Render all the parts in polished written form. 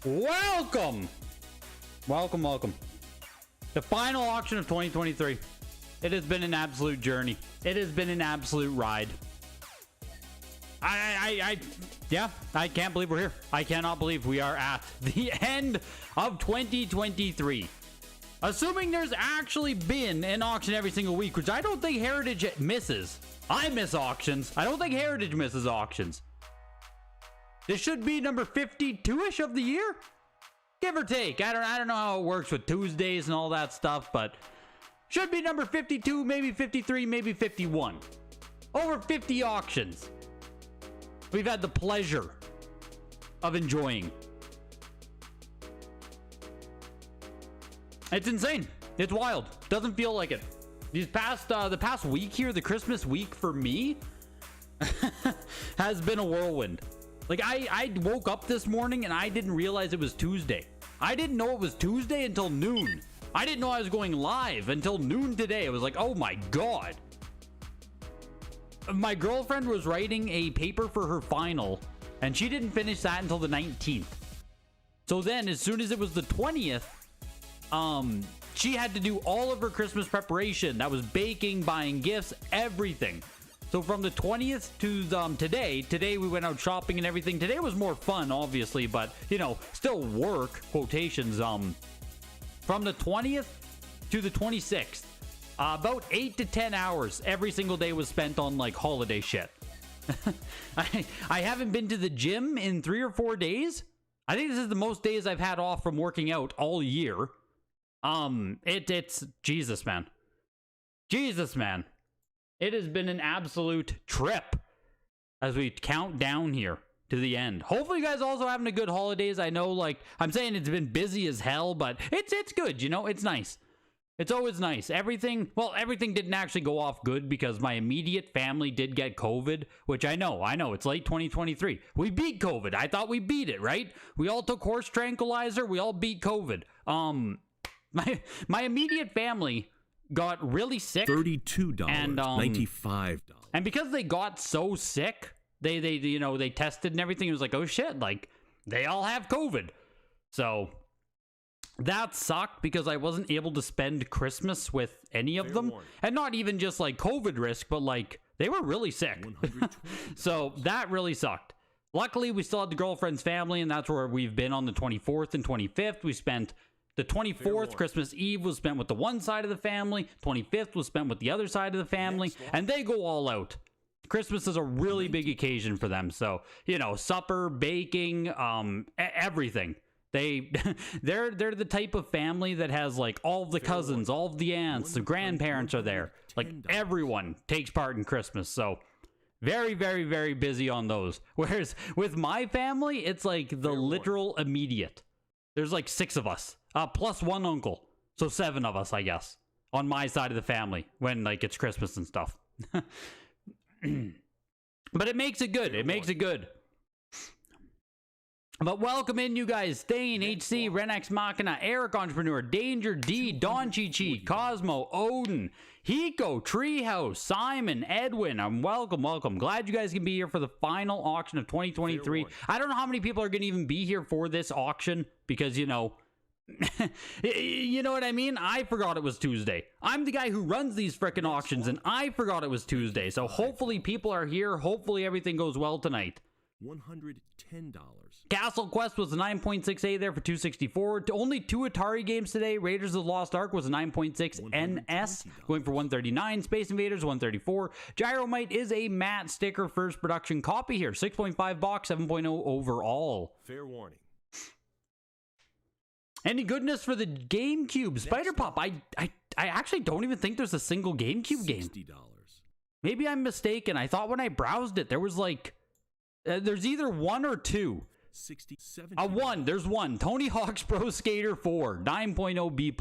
Welcome. The final auction of 2023. It has been an absolute journey. It has been an absolute ride. Yeah, I can't believe we're here. I cannot believe we are at the end of 2023. Assuming there's actually been an auction every single week, which I don't think Heritage misses. I miss auctions. I don't think Heritage misses auctions. This should be number 52-ish of the year, give or take. I don't know how it works with Tuesdays and all that stuff, but should be number 52, maybe 53, maybe 51. Over 50 auctions we've had the pleasure of enjoying. It's insane. It's wild. Doesn't feel like it. The past week here, the Christmas week for me has been a whirlwind. Like I woke up this morning and I didn't realize it was Tuesday. I didn't know it was Tuesday until noon. I didn't know I was going live until noon today. It was like, oh my God. My girlfriend was writing a paper for her final and she didn't finish that until the 19th. So then as soon as it was the 20th, she had to do all of her Christmas preparation. That was baking, buying gifts, everything. So from the 20th to today we went out shopping and everything. Today was more fun, obviously, but you know, still work, quotations. From the 20th to the 26th, about 8 to 10 hours every single day was spent on like holiday shit. I haven't been to the gym in 3 or 4 days. I think this is the most days I've had off from working out all year. It's Jesus, man. It has been an absolute trip as we count down here to the end. Hopefully you guys also having a good holidays. I know, like, I'm saying it's been busy as hell, but it's good, you know? It's nice. It's always nice. Everything didn't actually go off good because my immediate family did get COVID, which I know. It's late 2023. We beat COVID. I thought we beat it, right? We all took horse tranquilizer. We all beat COVID. My immediate family got really sick. $32 and $95. And because they got so sick, they tested and everything. It was like, oh shit, like they all have COVID. So that sucked because I wasn't able to spend Christmas with any of them. And not even just like COVID risk, but like they were really sick. So that really sucked. Luckily, we still had the girlfriend's family, and that's where we've been on the 24th and 25th. We spent the 24th, Christmas Eve, was spent with the one side of the family. 25th was spent with the other side of the family. And they go all out. Christmas is a really big occasion for them. So, you know, supper, baking, everything. They're the type of family that has like all of the cousins, all of the aunts, the grandparents are there. Like everyone takes part in Christmas. So very, very, very busy on those. Whereas with my family, it's like the literal immediate. There's like 6 of us. Plus one uncle. So 7 of us, I guess. On my side of the family. When, like, it's Christmas and stuff. But it makes it good. It makes it good. But welcome in, you guys. Stain, HC, Renex Machina, Eric Entrepreneur, Danger D, Don Chi Chi, Cosmo, Odin, Hiko, Treehouse, Simon, Edwin. Welcome. Glad you guys can be here for the final auction of 2023. I don't know how many people are going to even be here for this auction because, you know, you know what I mean? I forgot it was Tuesday. I'm the guy who runs these frickin' auctions, and I forgot it was Tuesday. So hopefully people are here. Hopefully everything goes well tonight. $110. Castle Quest was a 9.6A there for $264. Only 2 Atari games today. Raiders of the Lost Ark was a 9.6 NS, going for $139. Space Invaders, $134. Gyromite is a matte sticker first production copy here. 6.5 box, 7.0 overall. Fair warning. Any goodness for the GameCube? Spider Pop, I actually don't even think there's a single GameCube game. $60. Maybe I'm mistaken. I thought when I browsed it, there was like... there's either 1 or 2. 67. There's one. Tony Hawk's Pro Skater 4, 9.0 B+.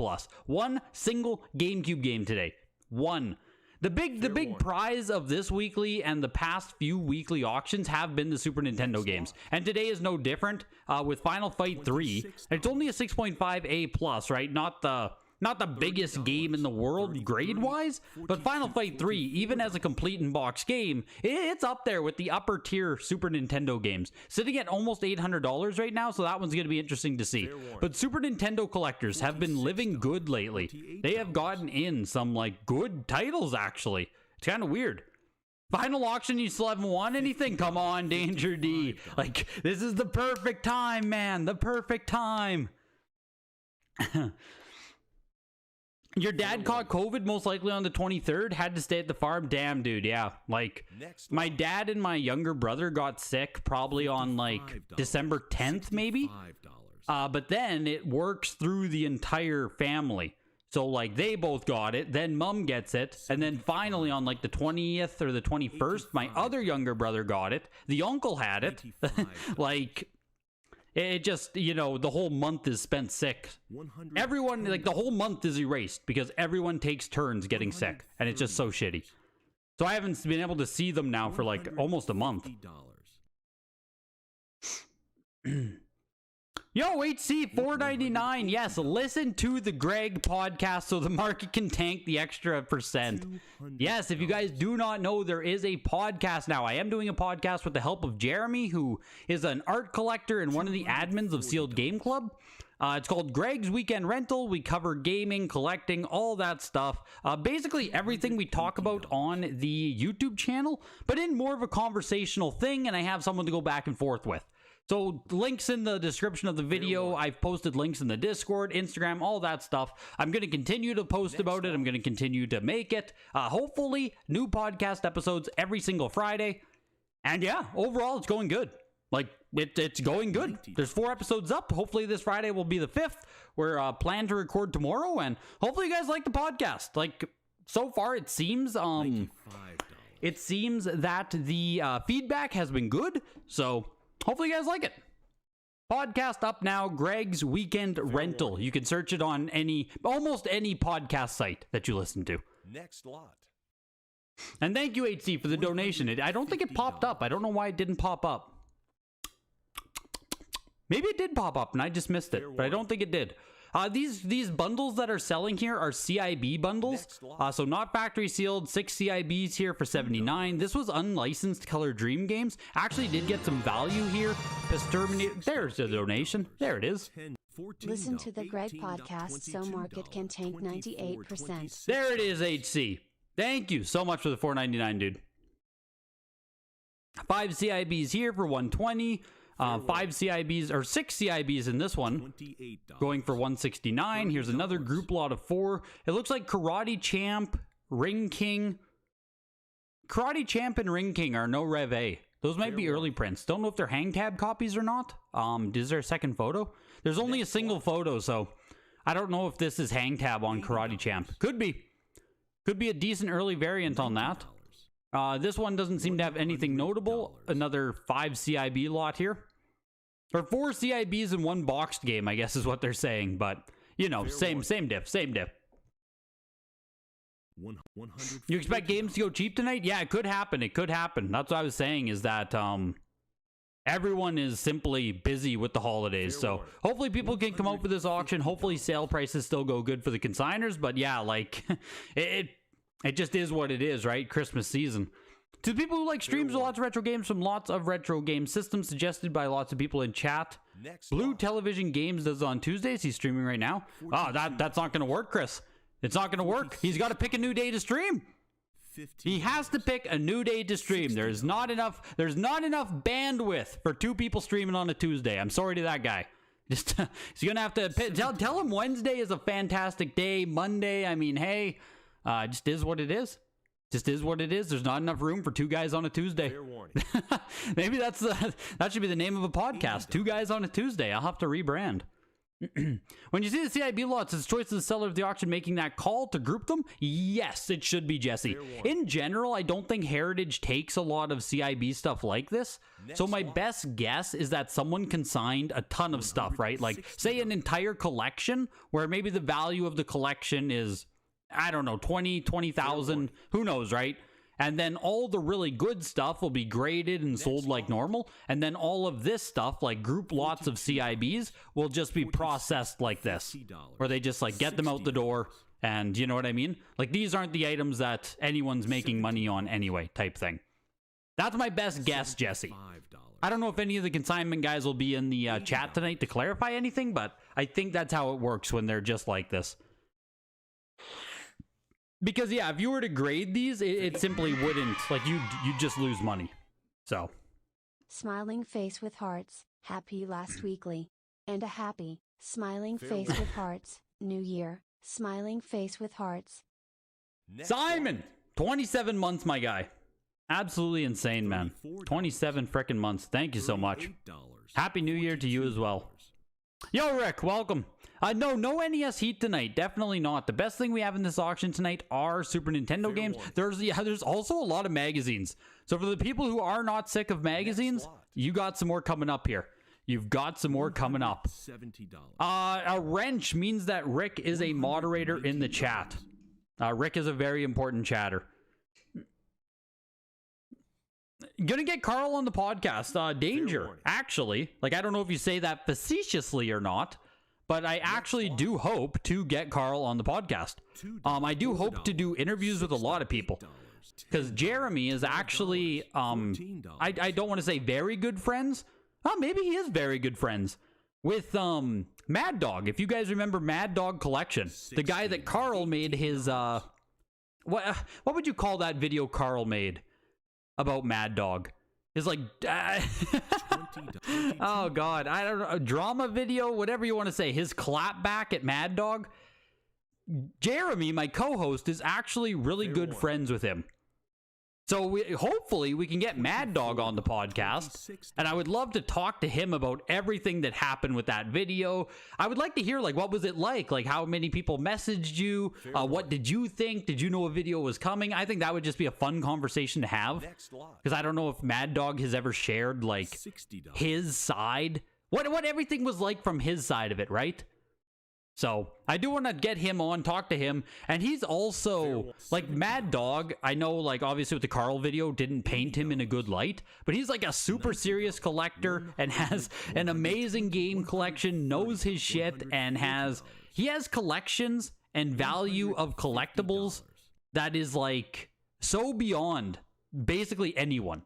One single GameCube game today. One. The big prize of this weekly and the past few weekly auctions have been the Super Nintendo games. And today is no different with Final Fight 3. It's only a 6.5 A+, right? Not the not the biggest game in the world grade-wise, but Final Fight 3, even as a complete in-box game, it's up there with the upper-tier Super Nintendo games, sitting at almost $800 right now, so that one's going to be interesting to see. But Super Nintendo collectors have been living good lately. They have gotten in some, like, good titles, actually. It's kind of weird. Final auction, you still haven't won anything? Come on, Danger D. Like, this is the perfect time, man. The perfect time. Your dad caught COVID most likely on the 23rd, had to stay at the farm. Damn, dude, yeah. Like, my dad and my younger brother got sick probably on, like, December 10th, maybe. But then it works through the entire family. So, like, they both got it, then mom gets it, and then finally on, like, the 20th or the 21st, my other younger brother got it. The uncle had it. Like... It just, you know, the whole month is spent sick. Everyone, like, the whole month is erased because everyone takes turns getting sick. And it's just so shitty. So I haven't been able to see them now for, like, almost a month. Yo, HC, $4.99. Yes, listen to the Greg podcast so the market can tank the extra percent. Yes, if you guys do not know, there is a podcast now. I am doing a podcast with the help of Jeremy, who is an art collector and one of the admins of Sealed Game Club. It's called Greg's Weekend Rental. We cover gaming, collecting, all that stuff. Basically everything we talk about on the YouTube channel, but in more of a conversational thing, and I have someone to go back and forth with. So links in the description of the video. I've posted links in the Discord, Instagram, all that stuff. I'm going to continue to post about it. I'm going to continue to make it. Hopefully, new podcast episodes every single Friday. And yeah, overall, it's going good. Like, it's going good. There's 4 episodes up. Hopefully, this Friday will be the 5th. We're planned to record tomorrow. And hopefully, you guys like the podcast. Like, so far, it seems that the feedback has been good. So... hopefully you guys like it. Podcast up now, Greg's Weekend Rental. You can search it on almost any podcast site that you listen to. Next lot. And thank you, HC, for the donation. I don't think it popped up. I don't know why it didn't pop up. Maybe it did pop up and I just missed it, but I don't think it did. These bundles that are selling here are CIB bundles, so not factory sealed. 6 CIBs here for $79. This was unlicensed Color Dream Games. Actually did get some value here. There's the donation. There it is. Listen to the Greg podcast so market can tank 98%. There it is, HC. Thank you so much for the $4.99, dude. 5 CIBs here for $120. 5 CIBs, or 6 CIBs in this one, going for $169. Here's another group lot of 4. It looks like Karate Champ, Ring King. Karate Champ and Ring King are no Rev A. Those might be early prints. Don't know if they're hang tab copies or not. Is there a second photo? There's only a single photo, so I don't know if this is hang tab on Karate Champ. Could be. Could be a decent early variant on that. This one doesn't seem to have anything notable. Another 5 CIB lot here. Or 4 CIBs in 1 boxed game, I guess is what they're saying. But, you know, same diff. You expect games to go cheap tonight? Yeah, it could happen. It could happen. That's what I was saying, is that everyone is simply busy with the holidays. So hopefully people can come out for this auction. Hopefully sale prices still go good for the consigners. But yeah, like, it just is what it is, right? Christmas season. To the people who like streams with lots of retro games from lots of retro game systems suggested by lots of people in chat. Blue Television Games does on Tuesdays. He's streaming right now. Oh, that's not going to work, Chris. It's not going to work. He's got to pick a new day to stream. He has to pick a new day to stream. There's not enough bandwidth for 2 people streaming on a Tuesday. I'm sorry to that guy. Just he's going to have to tell him Wednesday is a fantastic day. Monday, I mean, hey, just is what it is. Just is what it is. There's not enough room for 2 guys on a Tuesday. Maybe that should be the name of a podcast. 2 guys on a Tuesday. I'll have to rebrand. When you see the CIB lots, it's choice of the seller of the auction making that call to group them. Yes, it should be, Jesse. In general, I don't think Heritage takes a lot of CIB stuff like this. So my best guess is that someone consigned a ton of stuff, right? Like, say an entire collection where maybe the value of the collection is, I don't know, 20,000, who knows, right? And then all the really good stuff will be graded and sold like normal. And then all of this stuff, like group lots of CIBs, will just be processed like this. Where they just like get them out the door. And you know what I mean? Like these aren't the items that anyone's making money on anyway, type thing. That's my best guess, Jesse. I don't know if any of the consignment guys will be in the chat tonight to clarify anything, but I think that's how it works when they're just like this. Because, yeah, if you were to grade these, it simply wouldn't. Like, you'd just lose money. So. Smiling face with hearts, happy last weekly. And a happy, smiling face with hearts, new year, smiling face with hearts. Simon! 27 months, my guy. Absolutely insane, man. 27 frickin' months. Thank you so much. Happy New Year to you as well. Yo, Rick, welcome. No NES Heat tonight. Definitely not. The best thing we have in this auction tonight are Super Nintendo games. There's also a lot of magazines. So for the people who are not sick of magazines, you got some more coming up here. You've got some more coming up. A wrench means that Rick is a moderator in the chat. Rick is a very important chatter. Gonna get Carl on the podcast. Danger, actually. Like, I don't know if you say that facetiously or not, but I actually do hope to get Carl on the podcast. I do hope to do interviews with a lot of people. Because Jeremy is actually, I don't want to say very good friends. Oh, maybe he is very good friends with Mad Dog. If you guys remember Mad Dog Collection, the guy that Carl made his, what would you call that video Carl made about Mad Dog? Is like, oh god, I don't know, a drama video, whatever you want to say. His clapback at Mad Dog. Jeremy, my co-host, is actually really good friends with him. So hopefully we can get Mad Dog on the podcast, and I would love to talk to him about everything that happened with that video. I would like to hear, like, what was it like? Like, how many people messaged you? What did you think? Did you know a video was coming? I think that would just be a fun conversation to have, because I don't know if Mad Dog has ever shared, like, his side. What everything was like from his side of it, right? So, I do want to get him on, talk to him, and he's also, like, Mad Dog, I know, like, obviously with the Carl video, didn't paint him in a good light, but he's, like, a super serious collector, and has an amazing game collection, knows his shit, and he has collections and value of collectibles that is, like, so beyond basically anyone.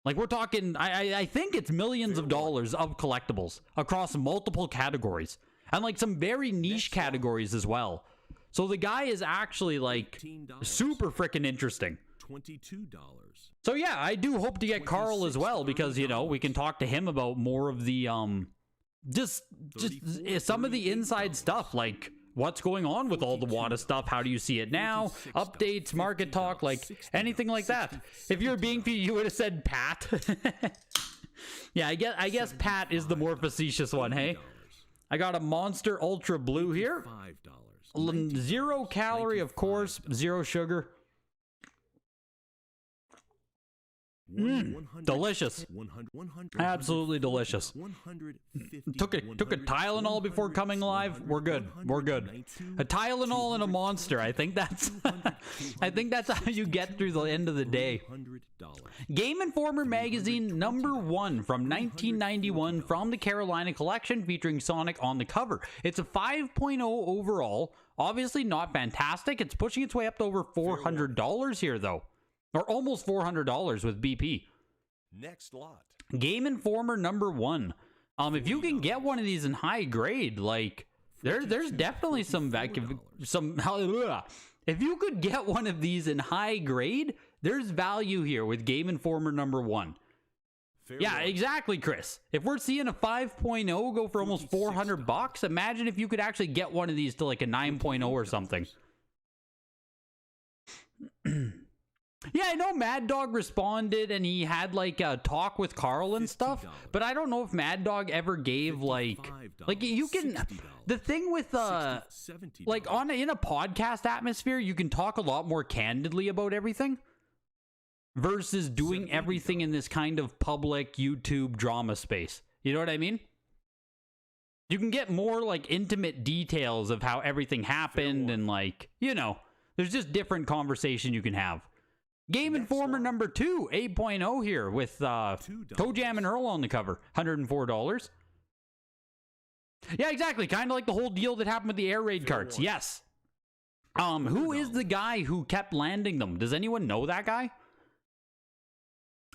Like, we're talking, I think it's millions of dollars of collectibles across multiple categories. And, like, some very niche categories as well. So the guy is actually, like, super freaking interesting. So, yeah, I do hope to get Carl as well, because, you know, we can talk to him about more of the, just some of the inside stuff, like, what's going on with all the WATA stuff, how do you see it now, updates, market talk, like, anything like that. If you were being, you would have said Pat. Yeah, I guess Pat is the more facetious one, hey? I got a Monster Ultra Blue here. 0 calorie, of course. 0 sugar. Delicious. Absolutely delicious. Took a Tylenol before coming live. We're good. We're good. A Tylenol and a Monster. I think that's how you get through the end of the day. Game Informer magazine #1 from 1991 from the Carolina collection, featuring Sonic on the cover. It's a 5.0 overall. Obviously not fantastic. It's pushing its way up to over $400 here though. Or almost $400 with BP. Next lot. Game Informer #1. If you can get one of these in high grade, like, there's definitely some if you could get one of these in high grade, there's value here with Game Informer #1. Yeah, exactly, Chris. If we're seeing a 5.0 go for almost $400, imagine if you could actually get one of these to like a 9.0 or something. Yeah, I know Mad Dog responded and he had like a talk with Carl and stuff, but I don't know if Mad Dog ever gave like you can, the thing with like in a podcast atmosphere, you can talk a lot more candidly about everything versus doing everything in this kind of public YouTube drama space. You know what I mean? You can get more like intimate details of how everything happened and like, you know, there's just different conversation you can have. Game Informer number 2, 8.0 here with Toe Jam and Earl on the cover, $104. Yeah, exactly. Kind of like the whole deal that happened with the air raid carts. Yes. Who is the guy who kept landing them? Does anyone know that guy?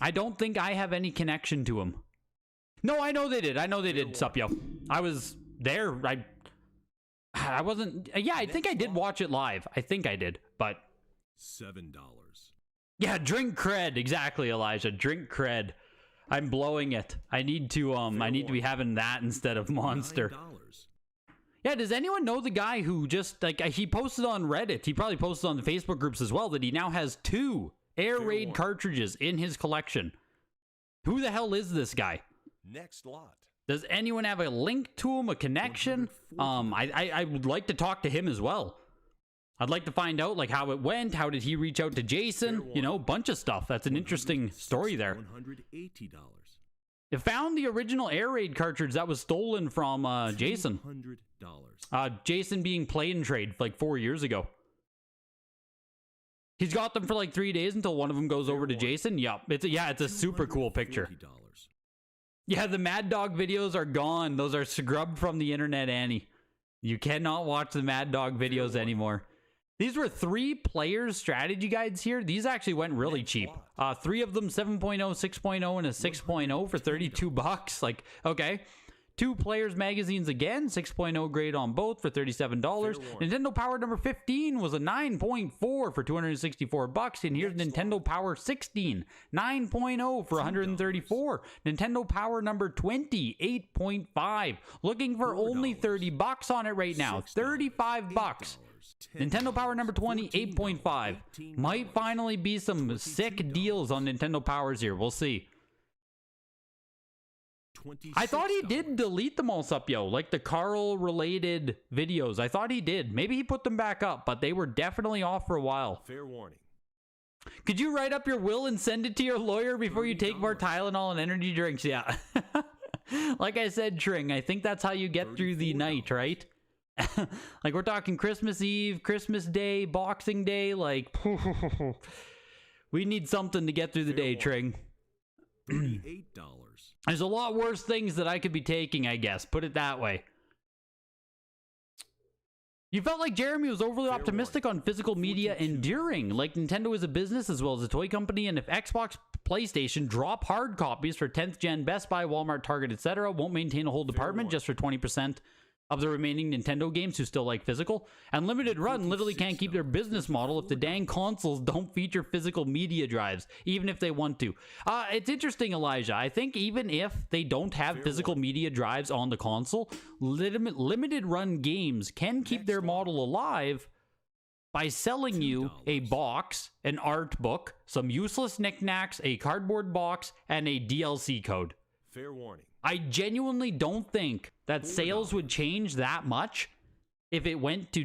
I don't think I have any connection to him. No, I know they did. I know they did, sup, yo. I was there. I wasn't... Yeah, I think I did watch it live. I think I did, but... $7. Yeah, drink cred. Exactly, Elijah. Drink cred. I'm blowing it. I need to be having that instead of Monster. $9. Yeah, does anyone know the guy who just, like, he posted on Reddit, he probably posted on the Facebook groups as well, that he now has 2 air raid cartridges in his collection? Who the hell is this guy? Next lot. Does anyone have a link to him, a connection? I would like to talk to him as well. I'd like to find out, like, how it went. How did he reach out to Jason? You know, bunch of stuff. That's an interesting story there. $180. It found the original air raid cartridge that was stolen from Jason. $200. Jason being play and trade like 4 years ago. He's got them for like 3 days until one of them goes over to Jason. Yup. It's a super cool picture. Yeah, the Mad Dog videos are gone. Those are scrubbed from the internet, Annie. You cannot watch the Mad Dog videos anymore. These were 3 players strategy guides here. These actually went really cheap. 3 of them 7.0, 6.0, and a 6.0 for $32. Like, okay. 2 players magazines again, 6.0 grade on both for $37. Nintendo Power number 15 was a 9.4 for $264. And here's Nintendo Power 16, 9.0 for $134. Nintendo Power number 20, 8.5. Looking for only $30 on it right now. $35. Nintendo Power number 20, 8.5. Might finally be some sick deals on Nintendo Powers here. We'll see. I thought he did delete them all, sup, yo. Like the Carl-related videos. I thought he did. Maybe he put them back up, but they were definitely off for a while. Fair warning. Could you write up your will and send it to your lawyer before you take more Tylenol and energy drinks? Yeah. Like I said, Tring, I think that's how you get through the night, right? Like, we're talking Christmas Eve, Christmas Day, Boxing Day. Like, we need something to get through the day, Tring. $38. There's a lot worse things that I could be taking, I guess. Put it that way. You felt like Jeremy was overly optimistic on physical media enduring, like Nintendo is a business as well as a toy company, and if Xbox, PlayStation drop hard copies for 10th gen, Best Buy, Walmart, Target, etc., won't maintain a whole department just for 20% of the remaining Nintendo games who still like physical. And Limited Run literally can't keep their business model if the dang consoles don't feature physical media drives, even if they want to. It's interesting, Elijah. I think even if they don't have physical media drives on the console, Limited Run games can keep their model alive by selling you a box, an art book, some useless knickknacks, a cardboard box, and a DLC code. Fair warning. I genuinely don't think that sales would change that much if it went to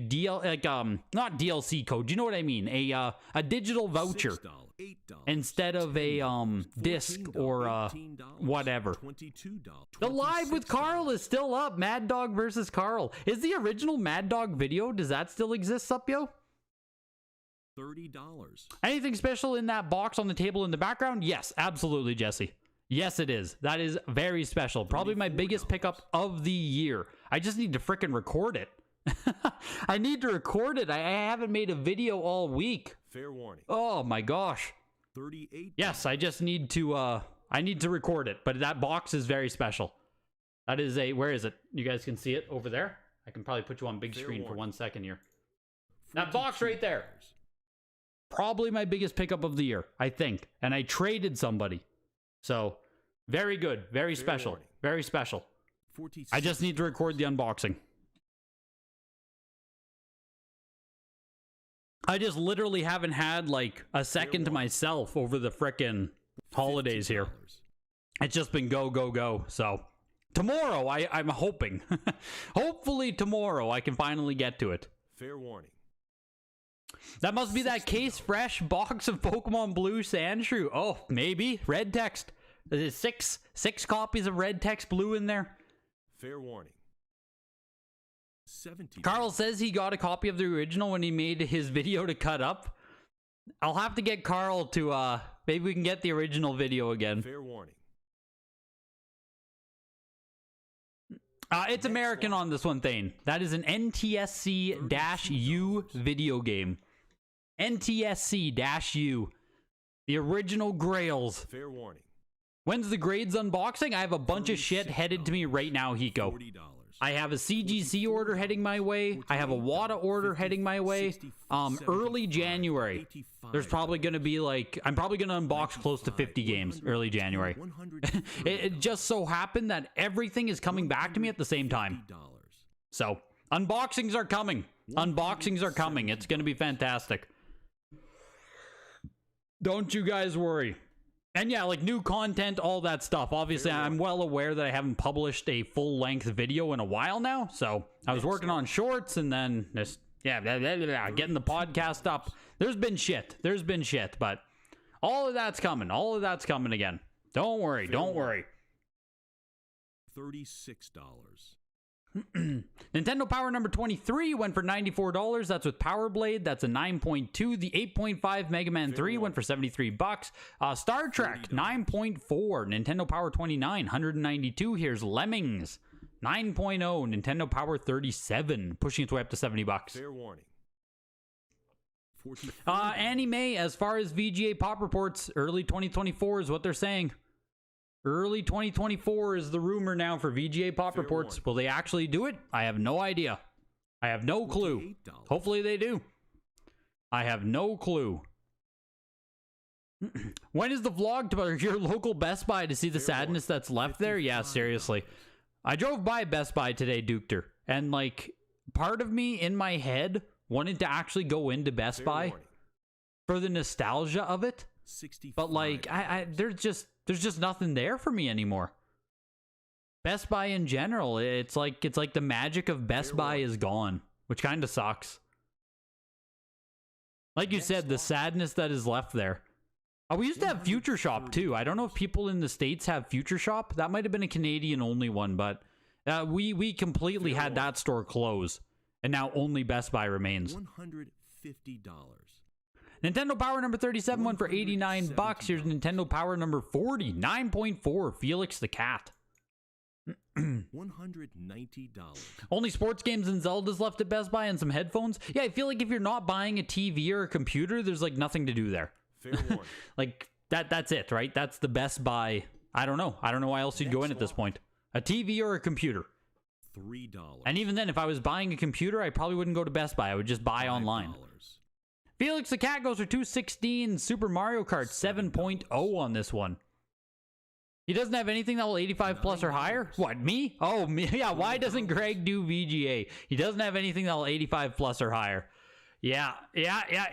not DLC code. You know what I mean? A digital voucher $6, $8, instead of a disc or whatever. $22, The Live with Carl is still up. Mad Dog versus Carl. Is the original Mad Dog video? Does that still exist, up, yo? $30. Anything special in that box on the table in the background? Yes, absolutely, Jesse. Yes, it is. That is very special. Probably my biggest pickup of the year. I just need to frickin' record it. I need to record it. I haven't made a video all week. Fair warning. Oh my gosh. $38. Yes, I just need to record it. But that box is very special. That is where is it? You guys can see it over there. I can probably put you on big screen for 1 second here. That box right there. Probably my biggest pickup of the year, I think. And I traded somebody. So, very good. Very special. Very special. I just need to record the unboxing. I just literally haven't had like a second to myself over the frickin' holidays here. It's just been go, go, go. So, tomorrow, I'm hoping. Hopefully tomorrow I can finally get to it. Fair warning. That must be that case fresh box of Pokemon Blue Sandshrew. Oh, maybe. Red text. There's six copies of Red Text Blue in there. Fair warning. $70. Carl says he got a copy of the original when he made his video to cut up. I'll have to get Carl to, maybe we can get the original video again. Fair warning. It's American on this one, Thane. That is an NTSC-U video game. NTSC-U. The original Grails. Fair warning. When's the grades unboxing? I have a bunch of shit headed to me right now, Hiko. $40. I have a CGC order heading my way. I have a WADA order heading my way. Early January. There's probably going to be like... I'm probably going to unbox close to 50 games early January. It just so happened that everything is coming back to me at the same time. So, unboxings are coming. Unboxings are coming. It's going to be fantastic. Don't you guys worry. And yeah, like new content, all that stuff. Obviously, I'm well aware that I haven't published a full-length video in a while now. So I was working on shorts and then just, yeah, getting the podcast up. There's been shit. But all of that's coming. All of that's coming again. Don't worry. Don't worry. $36. Nintendo Power number 23 went for $94. That's with Power Blade. That's a 9.2. The 8.5 Mega Man 3 went for $73. Star Trek 9.4. Nintendo Power 29, $192. Here's Lemmings 9.0. Nintendo Power 37, pushing its way up to $70. Fair warning. Anime, as far as VGA pop reports, early 2024 is what they're saying. Early 2024 is the rumor now for VGA pop reports. Will they actually do it? I have no idea. I have no clue. Hopefully they do. I have no clue. When is the vlog to your local Best Buy to see the sadness that's left there? Yeah, seriously. I drove by Best Buy today, Dukter, and like part of me in my head wanted to actually go into Best Buy for the nostalgia of it. But like there's just nothing there for me anymore. Best Buy in general, it's like the magic of Best Buy is gone, which kind of sucks. Like you said, the sadness that is left there. Oh, we used to have Future Shop too. I don't know if people in the States have Future Shop. That might have been a Canadian only one, but we completely had that store close, and now only Best Buy remains. $150. Nintendo Power number 37 went for $89. Here's Nintendo Power number 40, 9.4, Felix the Cat. $190. Only sports games and Zeldas left at Best Buy and some headphones. Yeah, I feel like if you're not buying a TV or a computer, there's like nothing to do there. Fair warning. Like that's it, right? That's the Best Buy. I don't know why else you'd go in at this point. A TV or a computer. $3. And even then, if I was buying a computer, I probably wouldn't go to Best Buy. I would just buy online. Felix the Cat goes for $216. Super Mario Kart 7.0 on this one. He doesn't have anything that will 85 plus or higher? What, me? Oh, me. Yeah, why doesn't Greg do VGA? He doesn't have anything that will 85 plus or higher. Yeah. $16.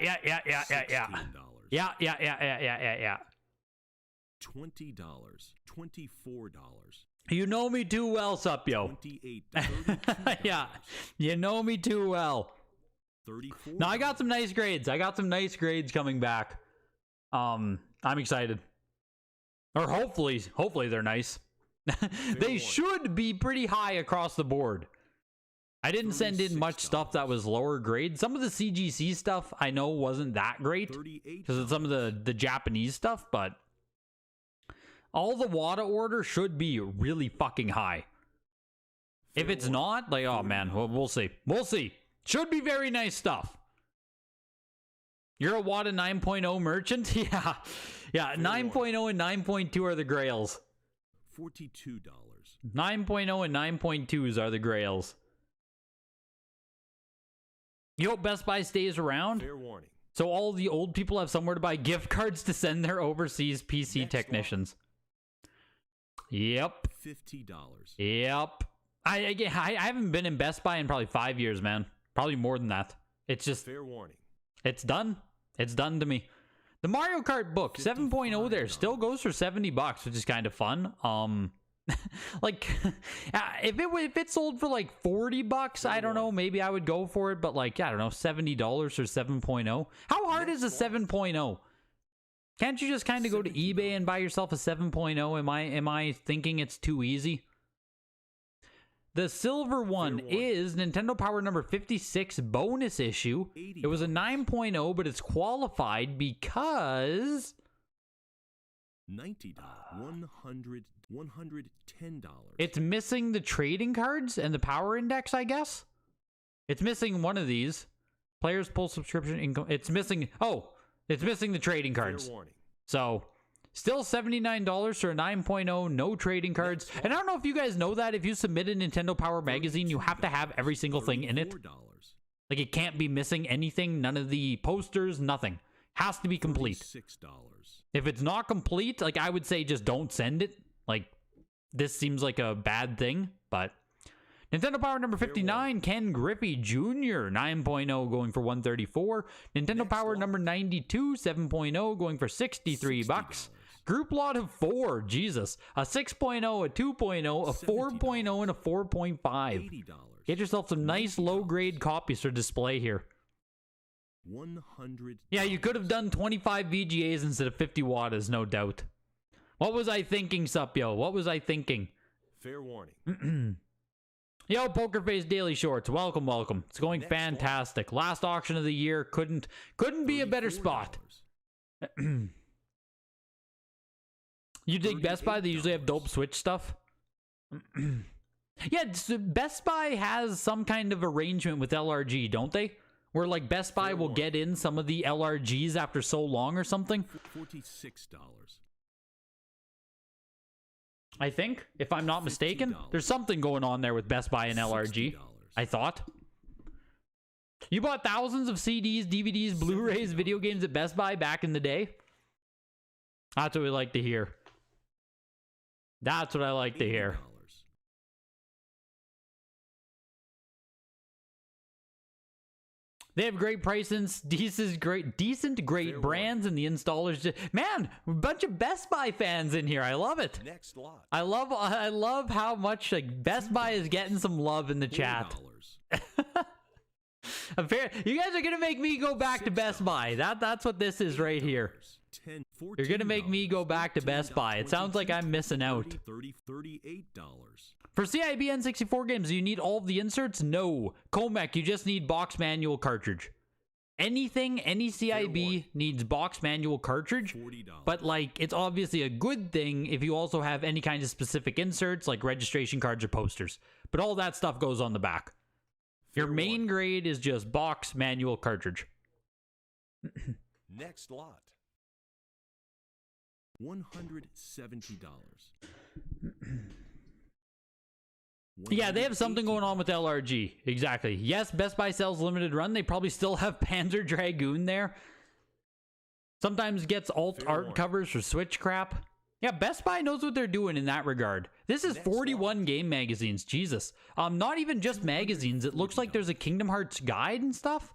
Yeah. $20. $24. You know me too well, Supyo. $28. $32. Yeah, you know me too well. $34. No, I got some nice grades. Coming back. I'm excited. Or hopefully they're nice. They should be pretty high across the board. I didn't send in much stuff that was lower grade. Some of the CGC stuff I know wasn't that great because of some of the Japanese stuff, but all the WADA order should be really fucking high. If it's not, like, oh man, we'll see. We'll see. Should be very nice stuff. You're a WADA 9.0 merchant? Yeah. 9.0 and 9.2 are the grails. $42. 9.0 and 9.2s are the grails. You hope Best Buy stays around? Fair warning. So all the old people have somewhere to buy gift cards to send their overseas PC technicians. Yep. $50. Yep. I haven't been in Best Buy in probably 5 years, man. Probably more than that. It's just... Fair warning. It's done. It's done to me. The Mario Kart book, 7.0 there, still goes for $70, which is kind of fun. Like, if it sold for like $40, I don't know, maybe I would go for it, but like, I don't know, $70 for 7.0. How hard is a 7.0? Can't you just kind of go to eBay and buy yourself a 7.0? Am I thinking it's too easy? The silver one is Nintendo Power number 56 bonus issue. It was a 9.0, but it's qualified because $90, $110. it's missing the trading cards and the power index, I guess. It's missing one of these. Players pull subscription income. It's missing the trading cards. Fair warning. So, still $79 for a 9.0, no trading cards. And I don't know if you guys know that. If you submit a Nintendo Power magazine, you have to have every single thing in it. $34. Like, it can't be missing anything. None of the posters, nothing. Has to be complete. $6. If it's not complete, like, I would say just don't send it. Like, this seems like a bad thing, but... Nintendo Power number 59, Ken Griffey Jr., 9.0 going for $134. Nintendo Power number 92, 7.0 going for $63. Group lot of 4, Jesus. A 6.0, a 2.0, a 4.0, and a 4.5. Get yourself some nice low-grade copies for display here. $100. Yeah, you could have done 25 VGAs instead of 50 wattas, no doubt. What was I thinking, sup, yo? What was I thinking? Fair warning. Yo, Poker Face Daily Shorts, welcome, welcome. It's going fantastic. Last auction of the year, couldn't be a better spot. You dig Best Buy? They usually have dope Switch stuff. Yeah, Best Buy has some kind of arrangement with LRG, don't they? Where, like, Best Buy will get in some of the LRGs after so long or something. $46. I think, if I'm not mistaken. There's something going on there with Best Buy and LRG, I thought. You bought thousands of CDs, DVDs, Blu-rays, video games at Best Buy back in the day? That's what we like to hear. That's what I like to hear. They have great prices, decent, great brands, and the installers. Man, a bunch of Best Buy fans in here. I love it. Next lot. I love how much like Best Buy is getting some love in the chat. You guys are gonna make me go back to Best Buy. That's what this is right here. You're gonna make me go back to Best Buy. It sounds like I'm missing out. $38. For CIB N64 games, do you need all of the inserts? No. Comac, you just need box manual cartridge. Any CIB needs box manual cartridge, but like it's obviously a good thing if you also have any kind of specific inserts like registration cards or posters. But all that stuff goes on the back. Your main grade is just box manual cartridge. Next lot. $170. Yeah, they have something going on with LRG. Exactly. Yes, Best Buy sells limited run. They probably still have Panzer Dragoon there. Sometimes gets alt art covers for Switch crap. Yeah, Best Buy knows what they're doing in that regard. This is 41 game magazines. Jesus. Not even just magazines. It looks like there's a Kingdom Hearts guide and stuff.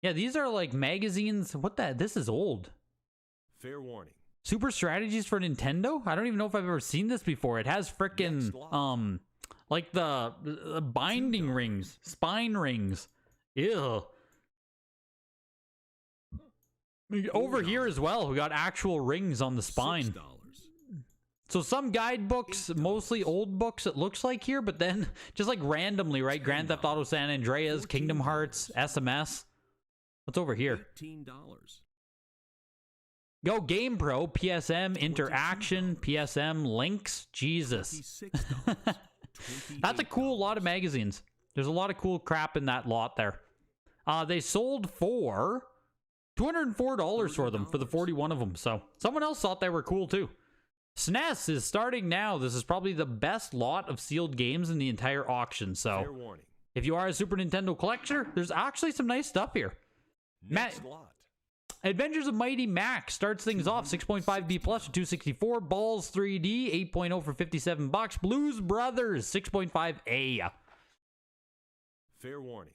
Yeah, these are like magazines. What the? This is old. Fair warning. Super strategies for Nintendo? I don't even know if I've ever seen this before. It has frickin' like the binding rings, spine rings. Ew. Over here as well, we got actual rings on the spine. So some guidebooks, mostly old books it looks like here, but then just like randomly, right? Grand Theft Auto San Andreas, Kingdom Hearts, SMS. What's over here? $18. Go GamePro, PSM, Interaction, PSM, Links. Jesus. That's a cool lot of magazines. There's a lot of cool crap in that lot there. They sold for $204 for them, for the 41 of them. So someone else thought they were cool too. SNES is starting now. This is probably the best lot of sealed games in the entire auction. So if you are a Super Nintendo collector, there's actually some nice stuff here. Next lot. Adventures of Mighty Max starts things off 6.5B plus for 264. Balls 3D 8.0 for $57. Blues Brothers 6.5A. Fair warning.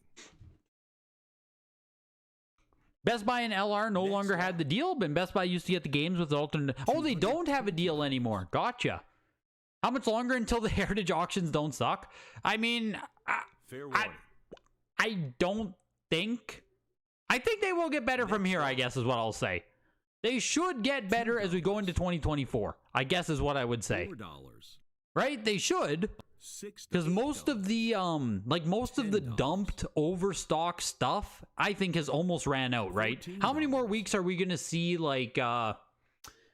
Best Buy and LR no longer had the deal, but Best Buy used to get the games with alternate. Oh, they don't have a deal anymore. Gotcha. How much longer until the Heritage auctions don't suck? I mean, Fair warning. I don't think. I think they will get better from here, I guess is what I'll say. They should get better as we go into 2024, I guess is what I would say. $4. Right? They should. Because most of the most of the dumped overstock stuff, I think, has almost ran out, right? How many more weeks are we gonna see like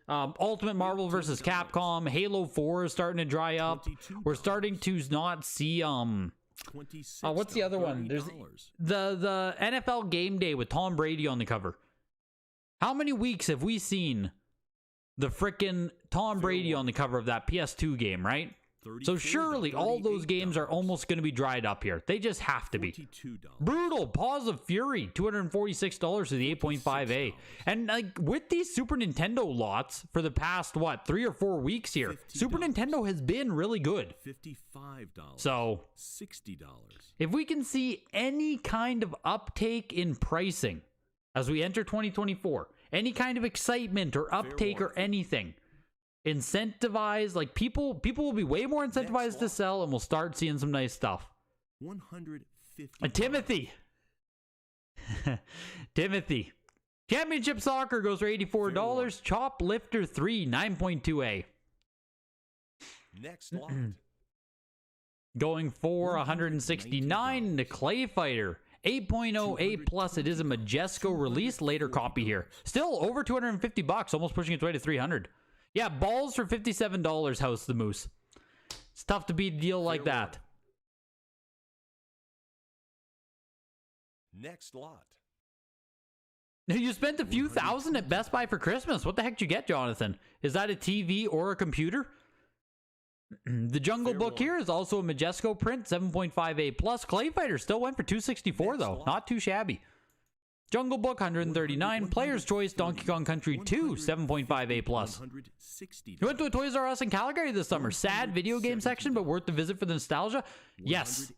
Ultimate Marvel vs. Capcom, Halo 4 is starting to dry up. We're starting to not see what's the other one? There's the NFL Game Day with Tom Brady on the cover. How many weeks have we seen the frickin' Tom Brady on the cover of that PS2 game, right? So surely all those games are almost going to be dried up here. They just have to be. Brutal Paws of Fury, $246 to the 8.5A. And like with these Super Nintendo lots for the past, what, 3 or 4 weeks here, Super Nintendo has been really good. So $60. If we can see any kind of uptake in pricing as we enter 2024, any kind of excitement or uptake or anything, incentivize, like people will be way more incentivized to sell, and we'll start seeing some nice stuff. 150. Timothy Timothy Championship Soccer goes for $84. Choplifter 3 9.2A. Next lot. Going for 169. The Clay Fighter 8.0 A+. It is a Majesco release, later copy here. Still over $250, almost pushing its way to $300. Yeah, balls for $57, House the Moose. It's tough to beat a deal like that. Next lot. You spent a few thousand at Best Buy for Christmas. What the heck did you get, Jonathan? Is that a TV or a computer? The Jungle Book here is also a Majesco print, 7.5A+. Clay Fighter still went for $264 though. Not too shabby. Jungle Book, $139. Player's Choice, Donkey Kong Country 2, 7.5A+. You went to a Toys R Us in Calgary this summer. Sad video game section, but worth the visit for the nostalgia? Yes.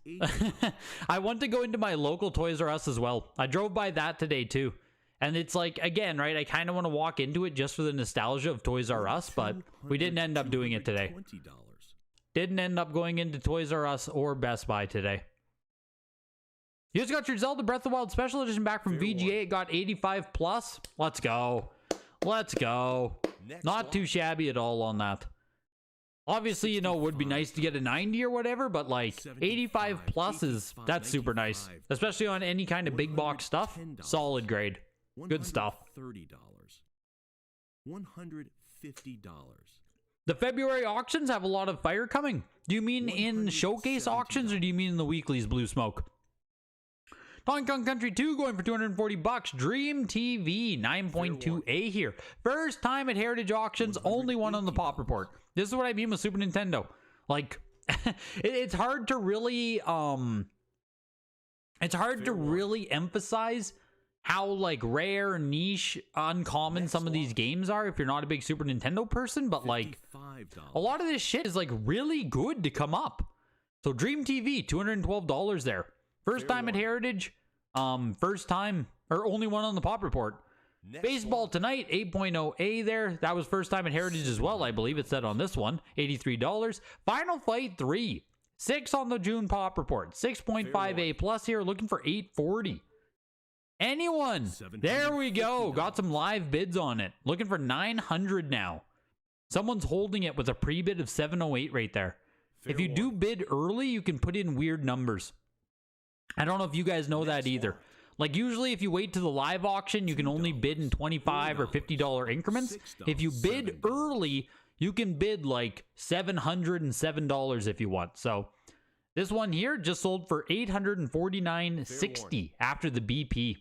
I want to go into my local Toys R Us as well. I drove by that today too. And it's like, again, right, I kind of want to walk into it just for the nostalgia of Toys R Us, but we didn't end up doing it today. Didn't end up going into Toys R Us or Best Buy today. You just got your Zelda Breath of the Wild Special Edition back from VGA. It got 85+. Let's go. Let's go. Not too shabby at all on that. Obviously, you know, it would be nice to get a 90 or whatever, but like 85+ is, that's super nice. Especially on any kind of big box stuff. Solid grade. Good stuff. $150. The February auctions have a lot of fire coming. Do you mean in showcase auctions, or do you mean in the weeklies, Blue Smoke? Donkey Kong Country 2 going for $240. Dream TV 9.2A here. First time at Heritage Auctions, only one on the Pop Report. This is what I mean with Super Nintendo. Like, it's hard to really emphasize how like rare, niche, uncommon some of these games are if you're not a big Super Nintendo person, but like a lot of this shit is like really good to come up. So Dream TV, $212 there. First time at Heritage, first time, or only one on the Pop Report. Baseball Tonight, 8.0A there. That was first time at Heritage as well, I believe it said on this one. $83. Final Fight 3, 6 on the June Pop Report. 6.5A+ here, looking for $840. Anyone? There we go. Got some live bids on it. Looking for $900 now. Someone's holding it with a pre-bid of 708 right there. If you do bid early, you can put in weird numbers. I don't know if you guys know that either. Like usually if you wait to the live auction, you can only bid in $25 or $50 increments. If you bid early, you can bid like $707 if you want. So this one here just sold for $849.60 after the BP.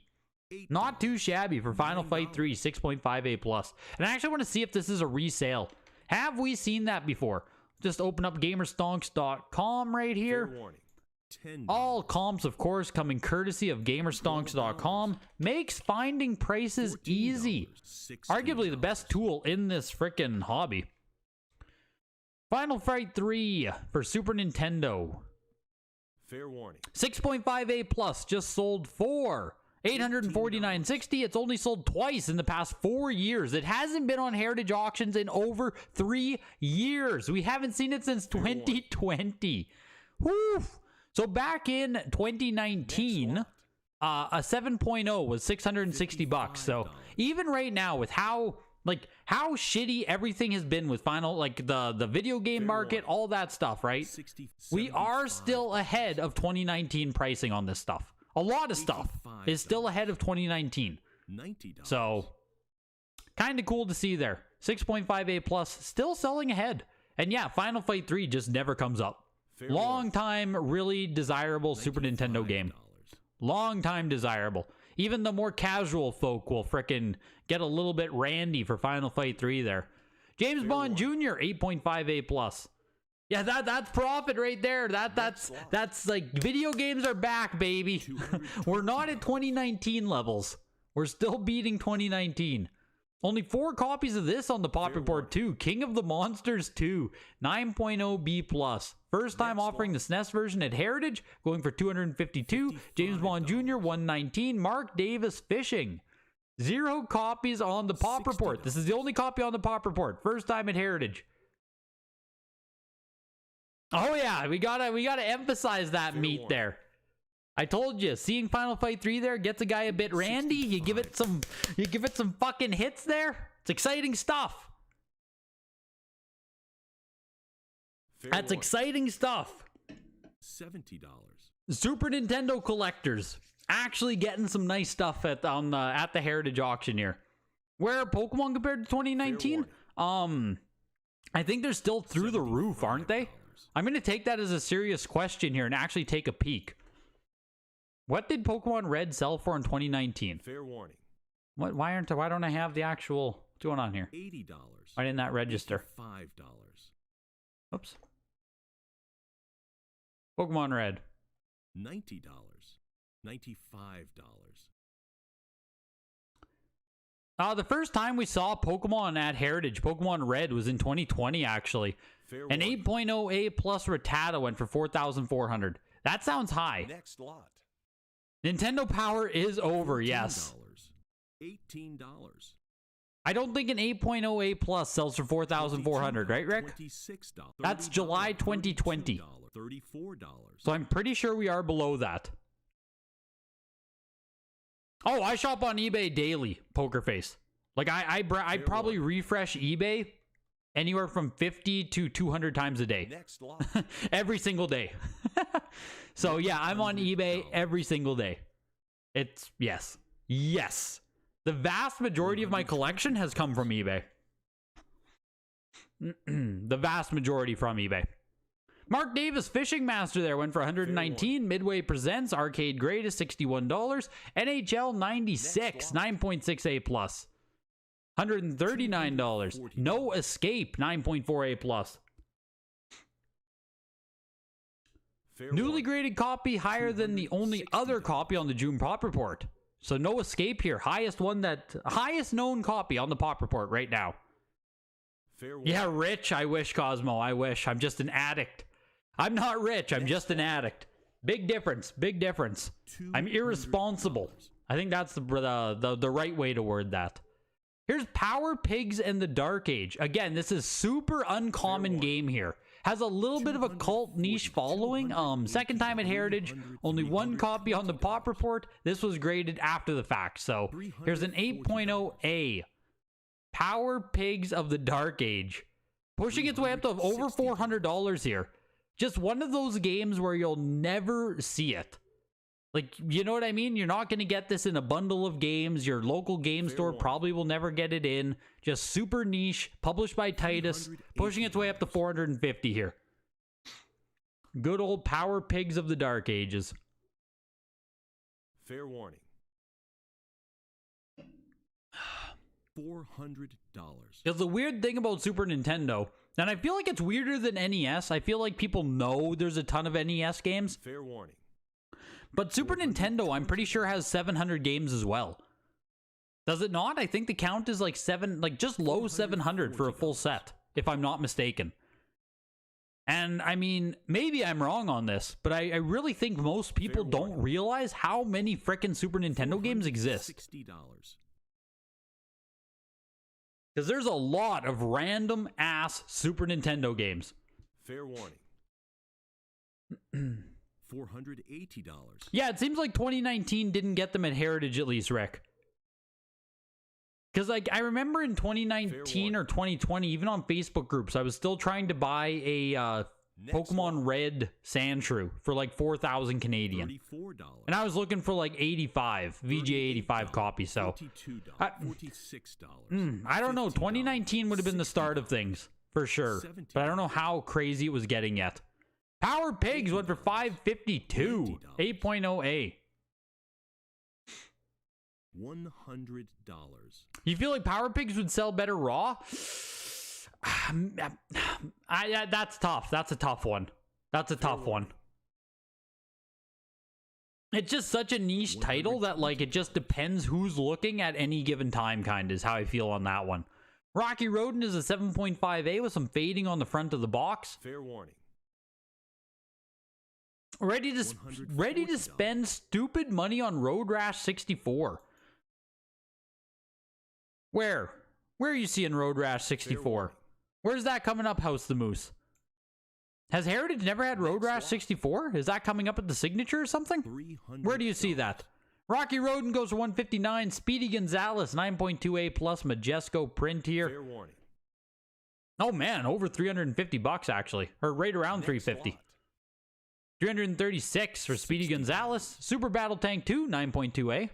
Not too shabby for Final Fight 3, 6.5A+. And I actually want to see if this is a resale. Have we seen that before? Just open up gamerstonks.com right here. All comps, of course, coming courtesy of gamerstonks.com. Makes finding prices easy. Arguably the best tool in this frickin' hobby. Final Fight 3 for Super Nintendo. Fair warning. 6.5A+, just sold for $849.60. It's only sold twice in the past 4 years. It hasn't been on Heritage Auctions in over 3 years. We haven't seen it since 2020. Woo! So back in 2019, a 7.0 was $660. So even right now, with how Like, how shitty everything has been with Final, like, the video game market, all that stuff, right? We are still ahead of 2019 pricing on this stuff. A lot of stuff is still ahead of 2019. So, kind of cool to see there. 6.58 plus, still selling ahead. And yeah, Final Fight 3 just never comes up. Long time, really desirable Super Nintendo game. Long time desirable. Even the more casual folk will frickin' get a little bit randy for Final Fight 3 there. James Bond Jr., 8.58 plus. Yeah, that's profit right there. That's like, video games are back, baby. We're not at 2019 levels. We're still beating 2019. Only 4 copies of this on the Pop Report too. King of the Monsters 2, 9.0 B+. First time offering the SNES version at Heritage, going for $252. James Bond Jr., 119. Mark Davis Fishing. 0 copies on the Pop Report. This is the only copy on the Pop Report. First time at Heritage. Oh yeah, we gotta emphasize that meat there. I told you, seeing Final Fight 3 there gets a guy a bit randy. You give it some fucking hits there. It's exciting stuff. That's exciting stuff. $70. Super Nintendo collectors actually getting some nice stuff at the Heritage auction here. Where are Pokemon compared to 2019? I think they're still through the roof, aren't they? I'm gonna take that as a serious question here and actually take a peek. What did Pokemon Red sell for in 2019? Fair warning. Why don't I have the actual, what's going on here? $80. Why didn't that register? $5. Oops. Pokemon Red. $90. $95. The first time we saw Pokemon at Heritage, Pokemon Red, was in 2020 actually. An 8.0 A plus Rattata went for $4,400. That sounds high. Next lot. Nintendo Power is over, yes. $18. I don't think an 8.0 A plus sells for $4,400, right, Rick? $26. That's July 2020. $34. So I'm pretty sure we are below that. Oh, I shop on eBay daily, Poker Face. Like, I probably refresh eBay anywhere from 50 to 200 times a day. Next lot. Every single day. So yeah, I'm on eBay every single day. It's, yes. The vast majority of my collection has come from eBay. The vast majority from eBay. Mark Davis, Fishing Master there, went for $119. Midway Presents, Arcade Greatest, $61. NHL 96, 9.6 A plus. $139. No Escape, 9.4 A plus. Newly graded copy higher than the only other copy on the June Pop Report. So no Escape here. Highest known copy on the Pop Report right now. Yeah, rich. I wish, Cosmo. I wish. I'm just an addict. I'm not rich. I'm just an addict. Big difference. Big difference. I'm irresponsible. I think that's the right way to word that. Here's Power Pigs and the Dark Age. Again, this is super uncommon game here. Has a little bit of a cult niche following. Second time at Heritage. Only 1 copy on the Pop Report. This was graded after the fact. So here's an 8.0 A. Power Pigs of the Dark Age. Pushing its way up to over $400 here. Just one of those games where you'll never see it. Like, you know what I mean? You're not going to get this in a bundle of games. Your local game store probably will never get it in. Just super niche, published by Titus, pushing its way up to $450 here. Good old Power Pigs of the Dark Ages. Fair warning. $400. Because the weird thing about Super Nintendo, and I feel like it's weirder than NES. I feel like people know there's a ton of NES games. Fair warning. But Super Nintendo, I'm pretty sure, has 700 games as well. Does it not? I think the count is like just low 700 for a full set, if I'm not mistaken. And I mean, maybe I'm wrong on this, but I really think most people don't realize how many frickin' Super Nintendo games exist. $60. Because there's a lot of random ass Super Nintendo games. Fair warning. $480. Yeah, it seems like 2019 didn't get them at Heritage at least, Rick. Because, like, I remember in 2019 or 2020, even on Facebook groups, I was still trying to buy a Pokemon Red Sandshrew for like 4,000 Canadian. $34. And I was looking for like 85, VGA 85 copies, so. I don't know, 2019 would have been the start of things, for sure. But I don't know how crazy it was getting yet. Power Pigs went for $552, 8.0A. $100. You feel like Power Pigs would sell better raw? That's tough. That's a tough one. That's a tough one. It's just such a niche title that, like, it just depends who's looking at any given time, kind of, is how I feel on that one. Rocky Rodent is a 7.5A with some fading on the front of the box. Fair warning. Ready to spend stupid money on Road Rash 64. Where are you seeing Road Rash 64? Where's that coming up, House the Moose? Has Heritage never had Road Rash 64? Is that coming up at the signature or something? Where do you see that? Rocky Rodent goes for 159. Speedy Gonzalez, 9.2A plus Majesco print here. Fair warning. Oh man, over 350 bucks actually. Or right around 350. 336 for Speedy Gonzalez. Super Battle Tank 2, 9.2A.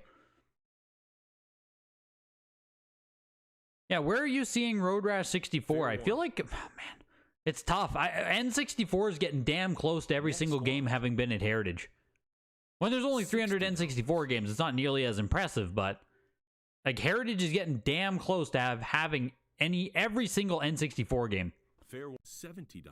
Yeah, where are you seeing Road Rash 64? I feel like, oh, man, it's tough. N64 is getting damn close to every single game having been at Heritage. When there's only 300 N64 games, it's not nearly as impressive, but like Heritage is getting damn close to having every single N64 game. Fair $70.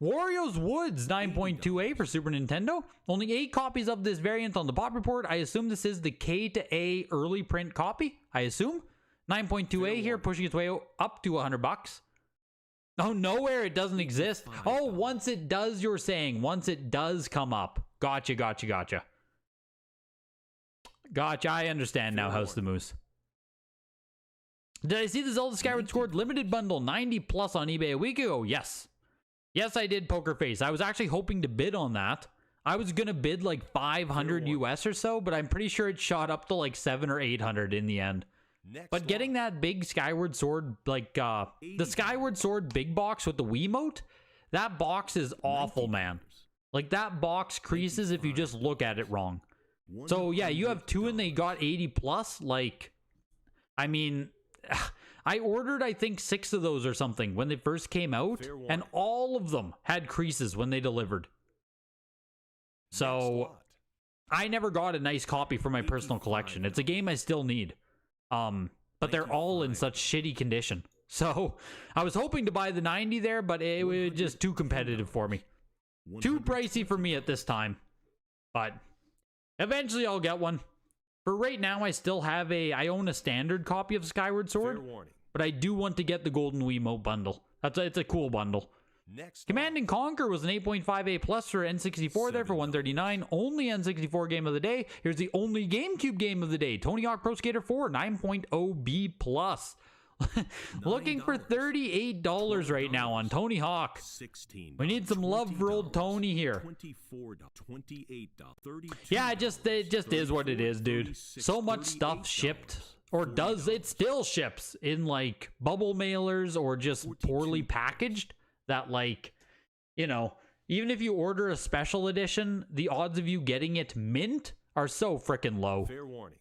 Wario's Woods, 9.2A for Super Nintendo. Only 8 copies of this variant on the Pop Report. I assume this is the K to A early print copy. I assume. 9.2A here, pushing its way up to 100 bucks. Oh, nowhere it doesn't exist. Oh, once it does, you're saying. Once it does come up. Gotcha. Gotcha, I understand now, House the Moose. Did I see the Zelda Skyward Sword limited bundle 90 plus on eBay a week ago? Yes. Yes, I did, Poker Face. I was actually hoping to bid on that. I was going to bid like 500 US or so, but I'm pretty sure it shot up to like 700 or 800 in the end. But getting that big Skyward Sword, like, the Skyward Sword big box with the Wiimote, that box is awful, man. Like, that box creases if you just look at it wrong. So, yeah, you have 2 and they got 80 plus. Like, I mean, I ordered, I think, 6 of those or something when they first came out, and all of them had creases when they delivered. So, I never got a nice copy for my personal collection. It's a game I still need. But they're all in such shitty condition. So, I was hoping to buy the 90 there, but it was just too competitive for me. Too pricey for me at this time. But, eventually I'll get one. For right now, I still have I own a standard copy of Skyward Sword. But I do want to get the Golden Wiimote bundle. It's a cool bundle. Command and Conquer was an 8.5A plus for N64 there for 139. Only N64 game of the day. Here's the only GameCube game of the day. Tony Hawk Pro Skater 4, 9.0B plus. Looking for $38 right now on Tony Hawk. We need some love for old Tony here. Yeah, it just is what it is, dude. So much stuff shipped. Or it still ships in like bubble mailers or just poorly packaged. That, like, you know, even if you order a special edition, the odds of you getting it mint are so freaking low. Fair warning.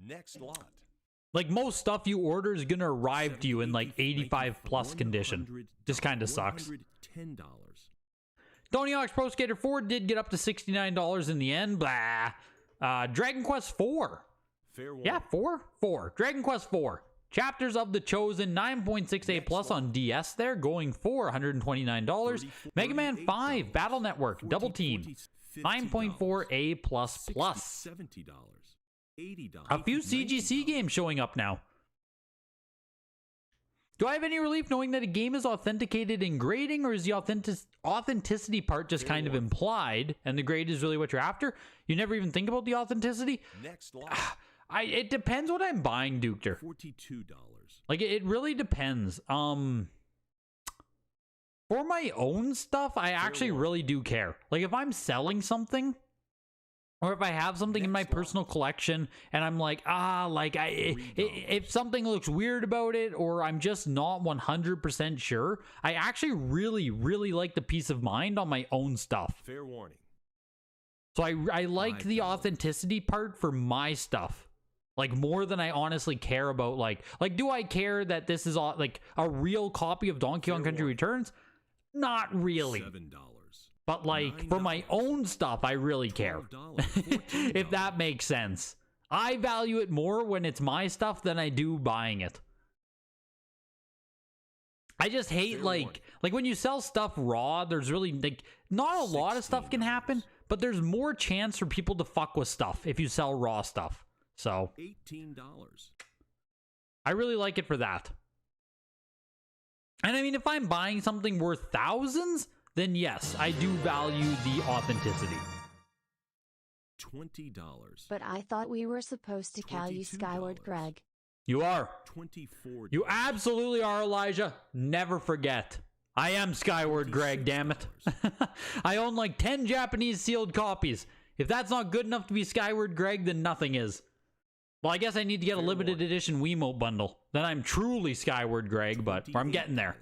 Next lot. Like, most stuff you order is gonna arrive to you in like 85 plus condition. Just kind of sucks. $10. Tony Hawk's Pro Skater 4 did get up to $69 in the end. Blah. Dragon Quest 4. Fair warning. Yeah, 4. Dragon Quest 4. Chapters of the Chosen, 9.6A plus on DS there, going for $129. Mega Man 5, Battle Network, Double Team, 9.4A plus plus. $70. $80. A few CGC games showing up now. Do I have any relief knowing that a game is authenticated in grading, or is the authenticity part just kind of implied, and the grade is really what you're after? You never even think about the authenticity? Next lot. It depends what I'm buying, Dukter. $42. Like, it really depends. For my own stuff, I actually really do care. Like, if I'm selling something, Or if I have something in my personal collection and I'm like, if something looks weird about it or I'm just not 100% sure, I actually really, really like the peace of mind on my own stuff. Fair warning. So I like the authenticity part for my stuff. Like, more than I honestly care about, like, do I care that this is, like, a real copy of Donkey Kong Country Returns? Not really. $7. But, like, for my own stuff, I really care. If that makes sense. I value it more when it's my stuff than I do buying it. I just hate, like when you sell stuff raw, there's really, like, not a lot of stuff can happen, but there's more chance for people to fuck with stuff if you sell raw stuff. So, $18. I really like it for that. And I mean, if I'm buying something worth thousands, then yes, I do value the authenticity. $20. But I thought we were supposed to call you Skyward Greg. You are. $24. You absolutely are, Elijah. Never forget. I am Skyward Greg, damn it. I own like 10 Japanese sealed copies. If that's not good enough to be Skyward Greg, then nothing is. Well, I guess I need to get a limited edition Wiimote bundle. Then I'm truly Skyward Greg, but I'm getting there.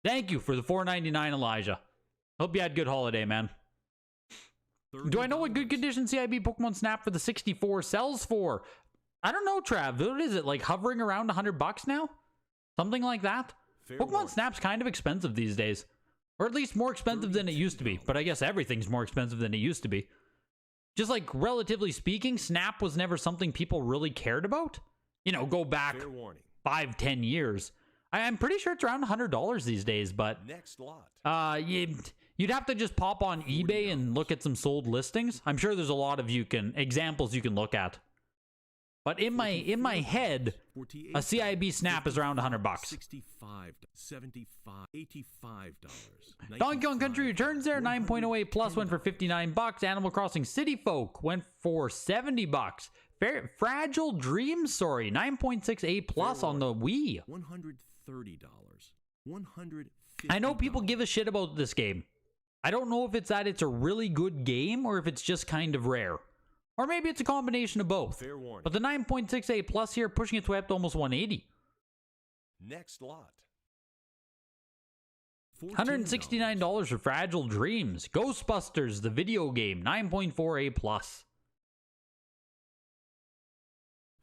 Thank you for the $4.99, Elijah. Hope you had a good holiday, man. Do I know what good condition CIB Pokemon Snap for the 64 sells for? I don't know, Trav. What is it, like hovering around $100 now? Something like that? Pokemon Snap's kind of expensive these days. Or at least more expensive than it used to be. But I guess everything's more expensive than it used to be. Just like, relatively speaking, Snap was never something people really cared about. You know, go back 5-10 years. I'm pretty sure it's around $100 these days, but... Next lot. You'd have to just pop on eBay and look at some sold listings. I'm sure there's a lot of examples you can look at. But in my head, a CIB Snap is around $100. $65, $75, $85. Donkey Kong Country Returns there, 9.08 plus went for $59. Animal Crossing City Folk went for $70. Fragile Dreams, sorry, 9.68 plus on the Wii. $130. $150. I know people give a shit about this game. I don't know if it's that it's a really good game or if it's just kind of rare. Or maybe it's a combination of both. But the 9.68 plus here, pushing its way up to almost 180. Next lot. $169 for Fragile Dreams. Ghostbusters, the video game, 9.48 plus.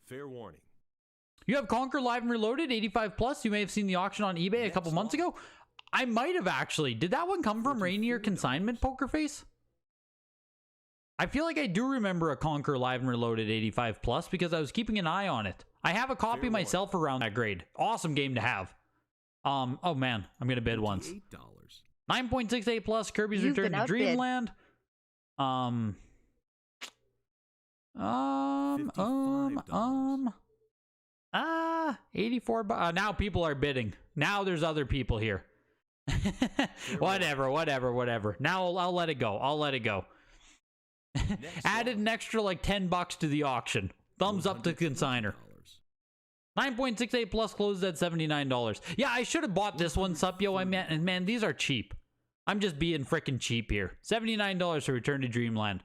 Fair warning. You have Conquer Live and Reloaded, 85 plus. You may have seen the auction on eBay a couple months ago. I might have actually. Did that one come from Rainier Consignment, Pokerface? I feel like I do remember a Conquer Live and Reloaded 85 plus because I was keeping an eye on it. I have a copy myself around that grade. Awesome game to have. Oh man, I'm gonna bid once. 9.68 plus, Kirby's Return to Dreamland. 84 bucks. Now people are bidding. Now there's other people here. Whatever. Now I'll let it go. Added an extra like $10 to the auction. Thumbs up to consigner. 9.68 plus closed at $79. Yeah, I should have bought this one, Supyo. Man, these are cheap. I'm just being freaking cheap here. $79 for Return to Dreamland.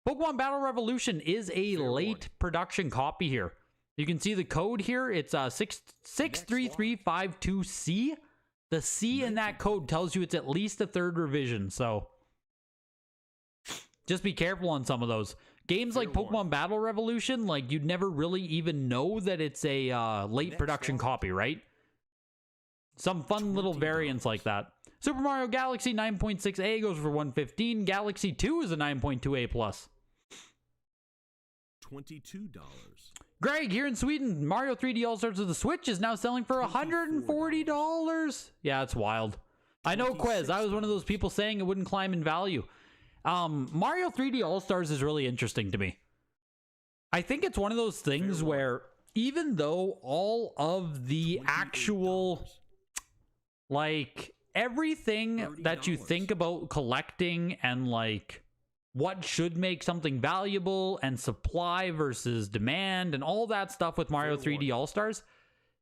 Pokemon Battle Revolution is a late production copy here. You can see the code here. It's 63352C. The C in that code tells you it's at least a third revision, so just be careful on some of those. Games like Pokemon Battle Revolution, like, you'd never really even know that it's a late production copy, right? Some fun little variants like that. Super Mario Galaxy 9.6A goes for $115. Galaxy 2 is a 9.2A plus. $22. Greg, here in Sweden, Mario 3D All-Stars of the Switch is now selling for $140. Yeah, it's wild. I know, Quez. I was one of those people saying it wouldn't climb in value. Mario 3D All-Stars is really interesting to me. I think it's one of those things where even though all of the actual, like, everything that you think about collecting and, like, what should make something valuable and supply versus demand and all that stuff with Mario 3D All-Stars,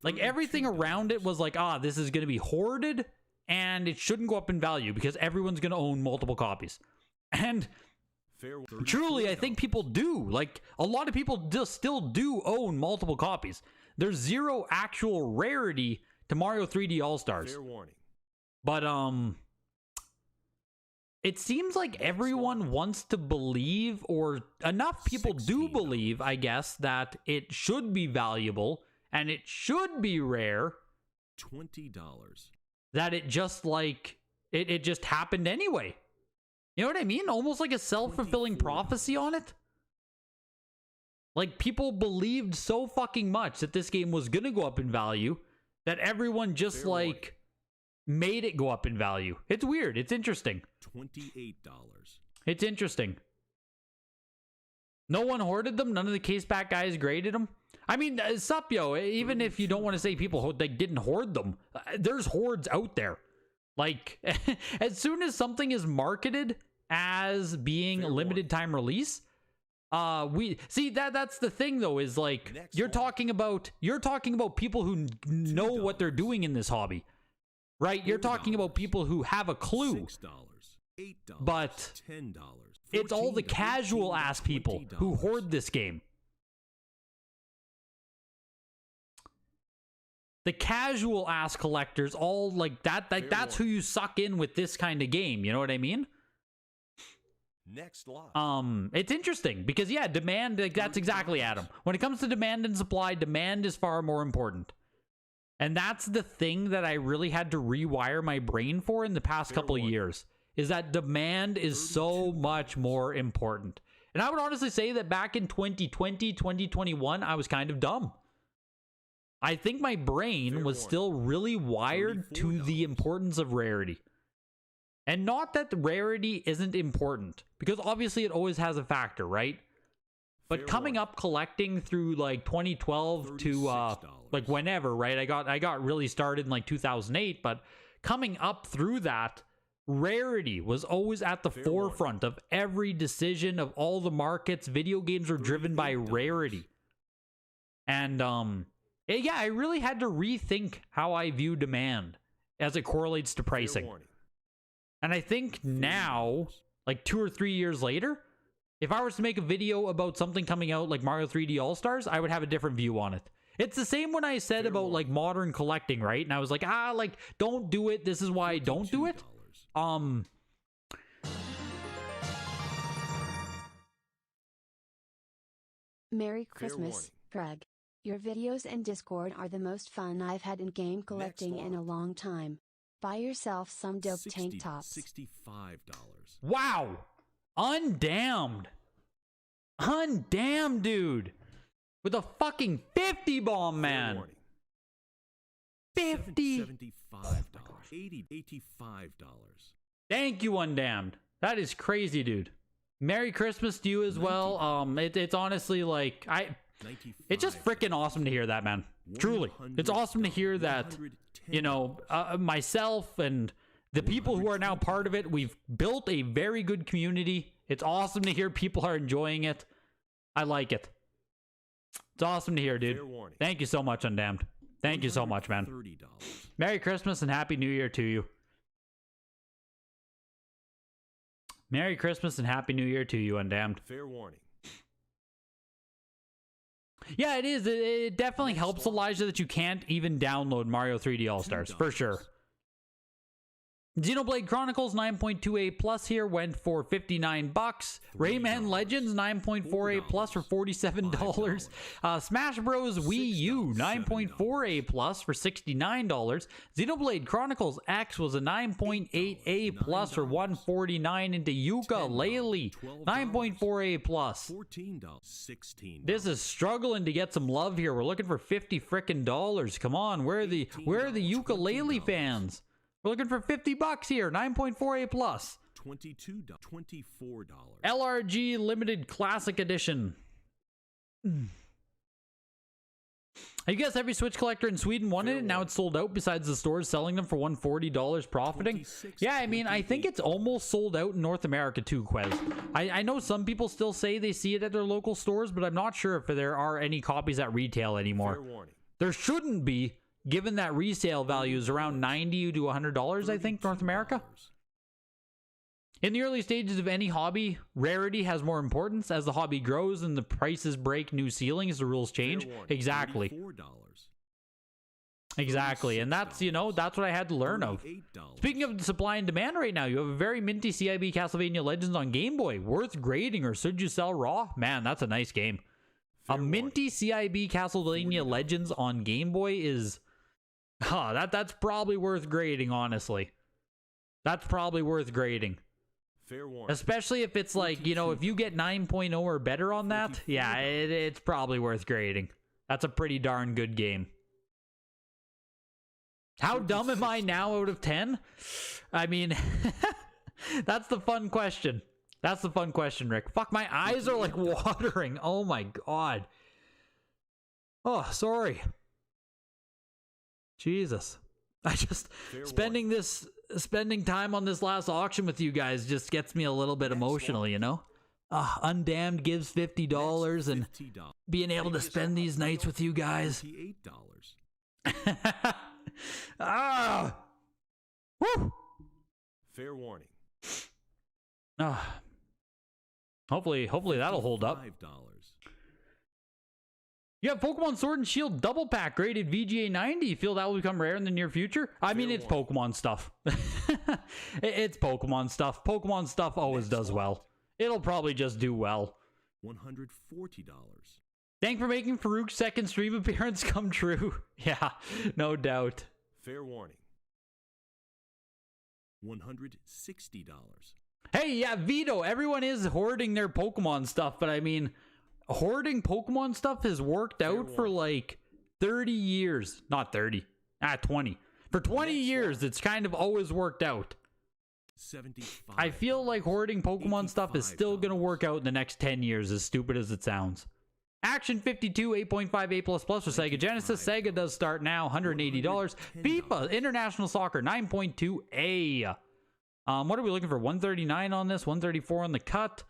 like, everything around it was like, this is going to be hoarded and it shouldn't go up in value because everyone's going to own multiple copies. And Truly, I think people do. Like, a lot of people still do own multiple copies. There's zero actual rarity to Mario 3D All-Stars. Fair warning. But, it seems like everyone wants to believe, or enough people do believe, I guess, that it should be valuable and it should be rare. $20. That it just, like, it just happened anyway. You know what I mean? Almost like a self-fulfilling prophecy on it. Like, people believed so fucking much that this game was gonna go up in value that everyone just, like, made it go up in value. It's weird. It's interesting. $28. It's interesting. No one hoarded them. None of the caseback guys graded them. I mean, sup, yo, even if you don't want to say people they didn't hoard them, there's hoards out there. Like, as soon as something is marketed as being a limited time release, we see that's the thing though, is like, you're talking about people who know what they're doing in this hobby, right? You're talking about people who have a clue. $6, $8, But $10, it's all the $14, casual ass people who $20. hoard this game. The casual ass collectors, all like that, like that's who you suck in with this kind of game. You know what I mean? Next lot. It's interesting because, yeah, demand, like, that's exactly, Adam. When it comes to demand and supply, demand is far more important. And that's the thing that I really had to rewire my brain for in the past couple of years, is that demand is so much more important. And I would honestly say that back in 2020, 2021, I was kind of dumb. I think my brain was still really wired to the importance of rarity. And not that the rarity isn't important, because obviously it always has a factor, right? But coming up collecting through like 2012 to like whenever, right? I got really started in like 2008, but coming up through that, rarity was always at the forefront of every decision of all the markets. Video games were driven by rarity. And yeah, I really had to rethink how I view demand as it correlates to pricing. And I think now, like 2 or 3 years later, if I was to make a video about something coming out like Mario 3D All-Stars, I would have a different view on it. It's the same when I said about like modern collecting, right? And I was like, like, don't do it. This is why I don't do it. Merry Christmas, Craig. Your videos and Discord are the most fun I've had in game collecting in a long time. Buy yourself some dope tank tops. $65. Wow. Undamned. Undamned, dude. With a fucking 50 bomb, man. 50. $75. $85. Thank you, Undamned. That is crazy, dude. Merry Christmas to you as well. It's honestly like, it's just freaking awesome to hear that, man. Truly. It's awesome to hear that, you know, myself and the people who are now part of it, we've built a very good community. It's awesome to hear people are enjoying it. I like it. It's awesome to hear, dude. Thank you so much, Undamned. Thank you so much, man. Merry Christmas and Happy New Year to you. Merry Christmas and Happy New Year to you, Undamned. Fair warning. Yeah, it is. It definitely helps, Elijah, that you can't even download Mario 3D All-Stars, for sure. Xenoblade Chronicles 9.28 Plus here went for $59. Rayman Legends 9.48 Plus for $47. Smash Bros. Wii U 9.48 Plus for $69. Xenoblade Chronicles X was a 9.8A Plus for $149. Into Yooka-Laylee 9.48 Plus. $16. This is struggling to get some love here. We're looking for $50 frickin' dollars. Come on, where are the Yooka-Laylee fans? We're looking for $50 here. 9.48 Plus. $24. LRG Limited Classic Edition. I guess every Switch collector in Sweden wanted it. Now it's sold out, besides the stores selling them for $140 profiting. Yeah, I mean, I think it's almost sold out in North America too, Quez. I know some people still say they see it at their local stores, but I'm not sure if there are any copies at retail anymore. There shouldn't be, given that resale value is around $90 to $100, I think, North America. In the early stages of any hobby, rarity has more importance. As the hobby grows and the prices break new ceilings, the rules change. Exactly. $34. Exactly. And that's, you know, that's what I had to learn of. $38. Speaking of the supply and demand right now, you have a very minty CIB Castlevania Legends on Game Boy. Worth grading, or should you sell raw? Man, that's a nice game. Fair A minty CIB Castlevania $40. Legends on Game Boy is... that's probably worth grading, honestly. That's probably worth grading. Fair warning. Especially if it's like, you know, if you get 9.0 or better on that, yeah, it's probably worth grading. That's a pretty darn good game. How dumb am I now out of 10? I mean, that's the fun question. That's the fun question, Rick. Fuck, my eyes are like watering. Oh my god. Oh, sorry. Jesus. I just, spending time on this last auction with you guys just gets me a little bit emotional, you know? Undamned gives $50 and $50. being able to spend these nights with you guys. $28. Woo! Fair warning. Hopefully that'll hold up. $5. You have Pokemon Sword and Shield double pack graded VGA 90. You feel that will become rare in the near future? I mean, it's Pokemon stuff. It's Pokemon stuff. Pokemon stuff always does well. It'll probably just do well. $140. Thank for making Farouk's second stream appearance come true. Yeah, no doubt. Fair warning. $160. Hey, yeah, Vito, everyone is hoarding their Pokemon stuff, but I mean, hoarding Pokemon stuff has worked out for like 30 years. Not 30. 20. For 20 years, it's kind of always worked out. 75. I feel like hoarding Pokemon stuff is still going to work out in the next 10 years, as stupid as it sounds. Action 52, 8.5 A++ for Sega Genesis. Sega does start now, $180. FIFA International Soccer 9.2A. What are we looking for? 139 on this, 134 on the cut.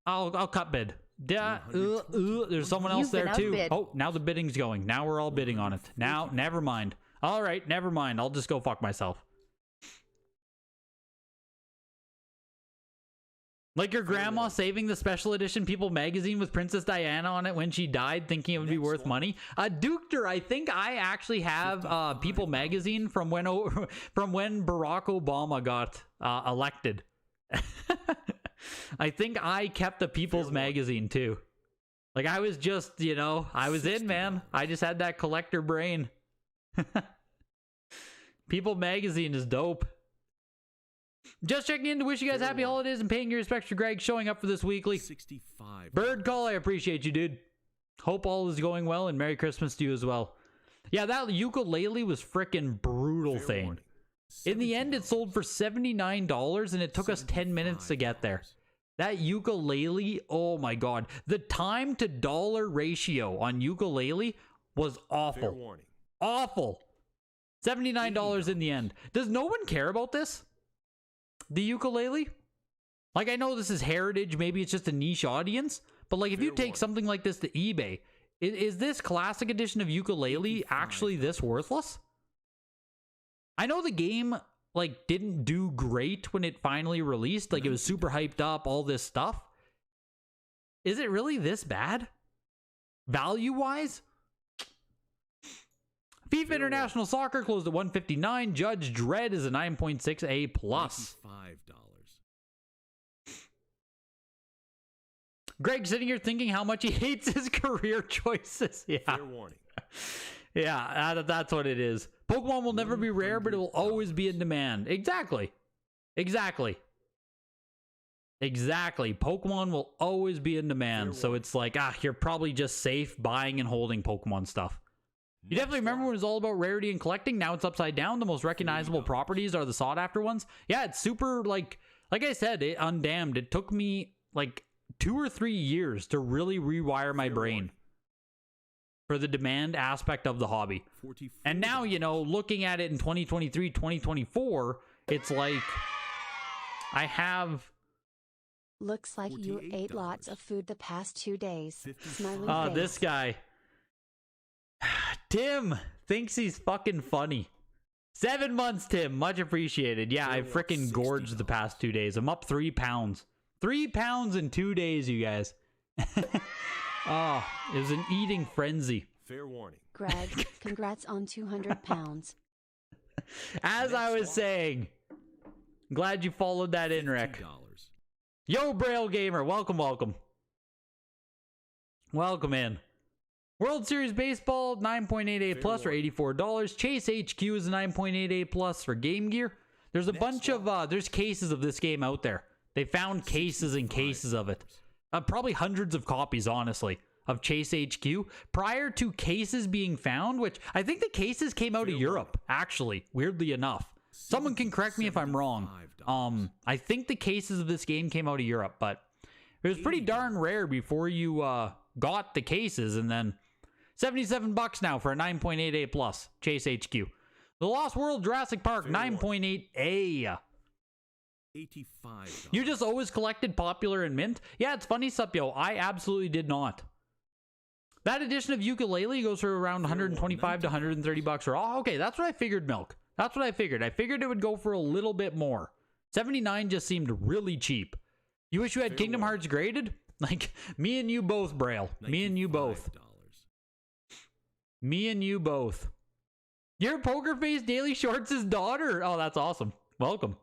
I'll cut bid. There's someone else there too. outbid. Oh, now the bidding's going. Now we're all bidding on it. Now, never mind. All right, never mind. I'll just go fuck myself. Like your grandma saving the special edition People magazine with Princess Diana on it when she died, thinking it would be worth money. Dukter, I think I actually have People magazine from when Barack Obama got elected. I think I kept the People's magazine too. Like I was just, you know, I was in, man. I just had that collector brain. People magazine is dope. Just checking in to wish you guys happy holidays and paying your respects to Greg showing up for this weekly. 65. Bird Call, I appreciate you, dude. Hope all is going well and Merry Christmas to you as well. Yeah, that ukulele was frickin' brutal thing. In the end, it sold for $79 and it took us 10 minutes to get there. That ukulele, oh my god. The time to dollar ratio on ukulele was awful. Awful. $79 in the end. Does no one care about this? The ukulele? Like, I know this is heritage, maybe it's just a niche audience, but like if you take something like this to eBay, is this classic edition of ukulele actually this worthless? I know the game like didn't do great when it finally released, like it was super hyped up, all this stuff. Is it really this bad? Value-wise? FIFA International Soccer closed at 159. Judge Dredd is a 9.6 A+. $5. Greg sitting here thinking how much he hates his career choices. Yeah. Fair warning. Yeah, that's what it is. Pokemon will never be rare, but it will always be in demand. Exactly. Exactly. Exactly. Pokemon will always be in demand. So it's like, you're probably just safe buying and holding Pokemon stuff. You definitely remember when it was all about rarity and collecting. Now it's upside down. The most recognizable properties are the sought after ones. Yeah, it's super like I said, Undamned. It took me like 2 or 3 years to really rewire my brain for the demand aspect of the hobby. And now, you know, looking at it in 2023, 2024, it's like I have... Looks like you ate lots of food the past 2 days. Smiling face. This guy. Tim thinks he's fucking funny. 7 months, Tim. Much appreciated. Yeah, I freaking gorged the past 2 days. I'm up 3 pounds. 3 pounds in 2 days, you guys. Oh, it was an eating frenzy. Fair warning. Greg, congrats on 200 pounds. As I was saying, glad you followed that in, Rick. Yo, Braille Gamer, welcome, welcome. Welcome in. World Series Baseball, 9.88 plus for $84. Chase HQ is a 9.88 plus for Game Gear. There's a bunch of, there's cases of this game out there. They found cases and cases of it. Probably hundreds of copies, honestly, of Chase HQ. Prior to cases being found, which I think the cases came out of Europe, actually, weirdly enough. Someone can correct me if I'm wrong. I think the cases of this game came out of Europe, but it was pretty darn rare before you got the cases, and then $77 now for a 9.88 plus Chase HQ. The Lost World Jurassic Park 9.8A. $85. You just always collected Popular and Mint? Yeah, it's funny, Supyo. I absolutely did not. That edition of Ukulele goes for around 125 to 130 bucks. Oh, okay, that's what I figured, Milk. That's what I figured. I figured it would go for a little bit more. 79 just seemed really cheap. You wish you had Kingdom Hearts graded? Like, me and you both, Braille. Me and you both. Me and you both. You're Poker Face Daily Shorts' daughter. Oh, that's awesome. Welcome.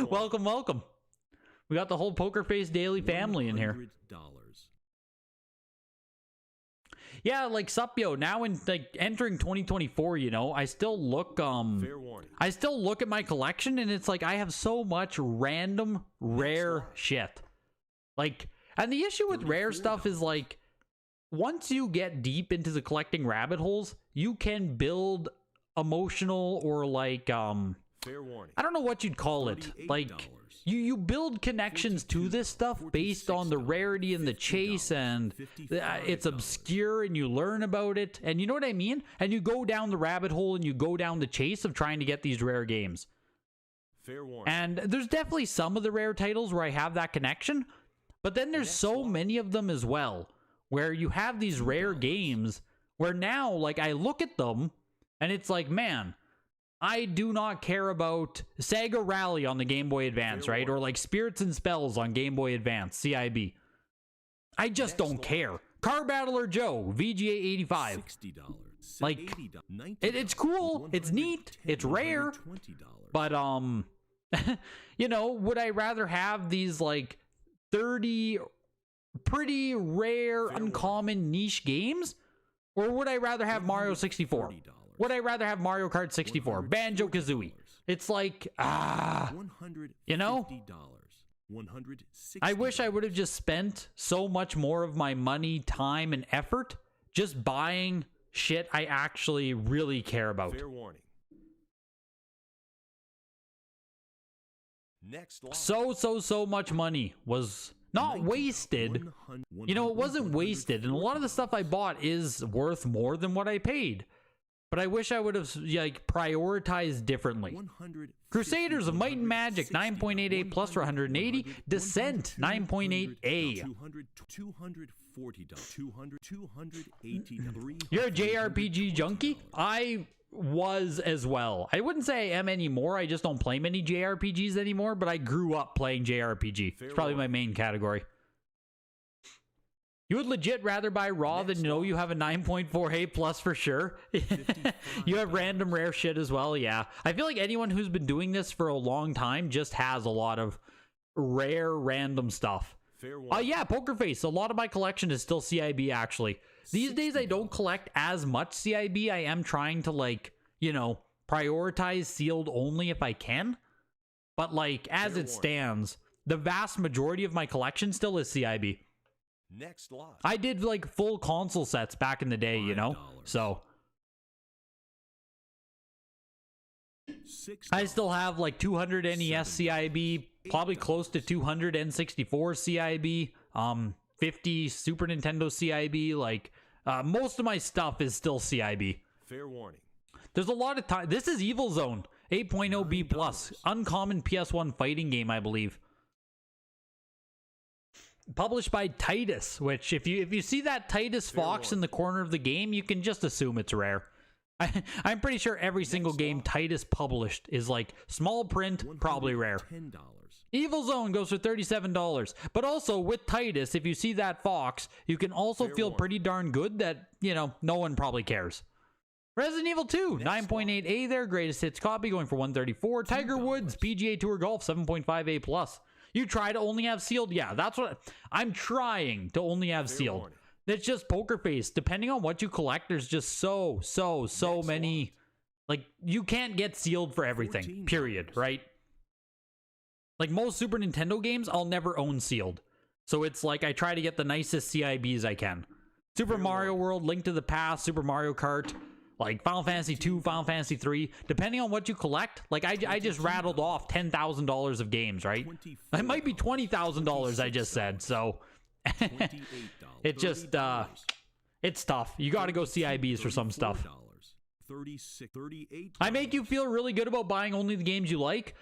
Welcome, welcome. We got the whole Poker Face Daily family in here. Yeah, like Supyo, now in like entering 2024, you know, I still look at my collection and it's like I have so much random rare shit. Like, and the issue with rare stuff is like once you get deep into the collecting rabbit holes, you can build emotional or like I don't know what you'd call it. Like you build connections to this stuff based on the rarity and the chase, and it's obscure and you learn about it, and you know what I mean? And you go down the rabbit hole and you go down the chase of trying to get these rare games. And there's definitely some of the rare titles where I have that connection, but then there's so many of them as well where you have these rare games where now like I look at them and it's like, man, I do not care about Sega Rally on the Game Boy Advance, right? Or like Spirits and Spells on Game Boy Advance, CIB. I just don't care. Car Battler Joe, VGA 85. Like, it's cool, it's neat, it's rare, but, you know, would I rather have these like 30 pretty rare, uncommon niche games? Or would I rather have Mario 64? Would I rather have Mario Kart 64? Banjo-Kazooie? It's like, you know? I wish I would have just spent so much more of my money, time, and effort just buying shit I actually really care about. So much money was not wasted. You know, it wasn't wasted, and a lot of the stuff I bought is worth more than what I paid. But I wish I would have like prioritized differently. Crusaders of Might and Magic 9.88 plus for 180. Descent 9.8A. You're a JRPG junkie? I was as well. I wouldn't say I am anymore. I just don't play many JRPGs anymore, but I grew up playing JRPG. It's probably my main category. You would legit rather buy Raw than know you have a 9.48 plus for sure. You have random rare shit as well, yeah. I feel like anyone who's been doing this for a long time just has a lot of rare random stuff. Yeah, Poker Face. A lot of my collection is still CIB, actually. These days, I don't collect as much CIB. I am trying to, like, you know, prioritize sealed only if I can. But, like, as it stands, the vast majority of my collection still is CIB. Next lot. I did like full console sets back in the day, you know? So I still have like 200 NES CIB, probably close to 200 N64 CIB, 50 Super Nintendo CIB, like most of my stuff is still CIB. Fair warning. There's a lot of time. This is Evil Zone 8.0 B+, uncommon PS1 fighting game, I believe. Published by Titus, which if you see that Titus Fox in the corner of the game, you can just assume it's rare. I'm pretty sure every single game Titus published is like small print, probably rare. $10. Evil Zone goes for $37. But also with Titus, if you see that fox, you can also feel pretty darn good that, you know, no one probably cares. Resident Evil 2, 9.8A there, greatest hits copy going for $134. Tiger Woods, PGA Tour Golf, 7.5A plus. You try to only have sealed? Yeah, that's what I'm trying to only have sealed. It's just Poker Face. Depending on what you collect, there's just so many. Like, you can't get sealed for everything, period, right? Like, most Super Nintendo games, I'll never own sealed. So it's like, I try to get the nicest CIBs I can. Super Mario World, Link to the Past, Super Mario Kart, like Final Fantasy 2, Final Fantasy 3. Depending on what you collect, like, I just rattled off $10,000 of games, right? It might be $20,000 I just said, so... it just it's tough. You got to go CIBs for some stuff. I make you feel really good about buying only the games you like.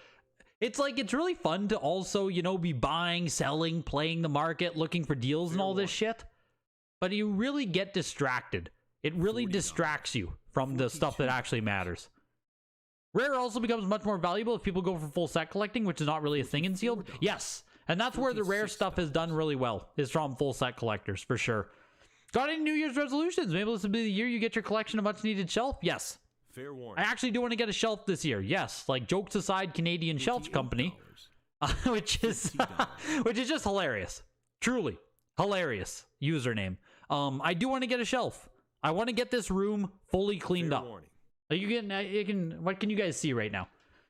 It's like, it's really fun to also, you know, be buying, selling, playing the market, looking for deals and all this shit, but you really get distracted. It really distracts you from the stuff that actually matters. Rare also becomes much more valuable if people go for full set collecting, which is not really a thing in sealed. Yes. And that's where the rare stuff has done really well, is from full set collectors, for sure. Got any New Year's resolutions? Maybe this will be the year you get your collection of much needed shelf? Yes. Fair warning. I actually do want to get a shelf this year. Yes. Like, jokes aside, Canadian Shelf Company, which is just hilarious. Truly hilarious username. I do want to get a shelf. I want to get this room fully cleaned up. You can, what can you guys see right now?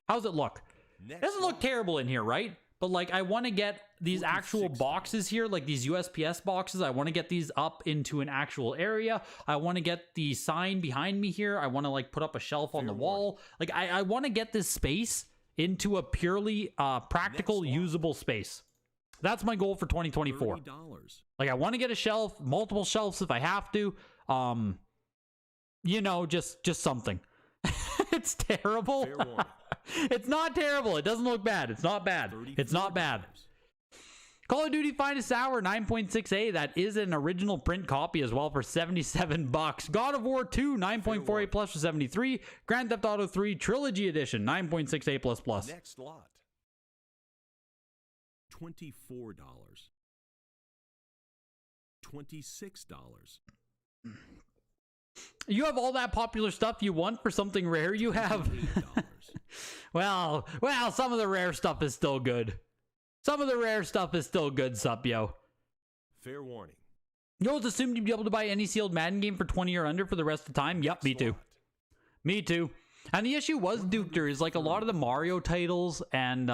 How's it look? It doesn't look terrible in here, right? But, like, I want to get these actual boxes here, like these USPS boxes. I want to get these up into an actual area. I want to get the sign behind me here. I want to, like, put up a shelf on the wall. Like, I want to get this space into a purely practical, usable space. That's my goal for 2024. Like, I want to get a shelf, multiple shelves if I have to. You know, just something. It's terrible. It's not terrible. It doesn't look bad. It's not bad. It's not bad. Call of Duty Finest Hour 9.6A. That is an original print copy as well for $77. God of War 2 9.48 plus for 73. Grand Theft Auto 3 Trilogy Edition 9.6A plus plus. Next lot. $24. $26. You have all that popular stuff you want for something rare you have. well, some of the rare stuff is still good. Some of the rare stuff is still good, sup, yo. Fair warning. You know, it's assumed you'd be able to buy any sealed Madden game for 20 or under for the rest of the time. Yep, me too. Me too. And the issue was, Dukter, is like a lot of the Mario titles and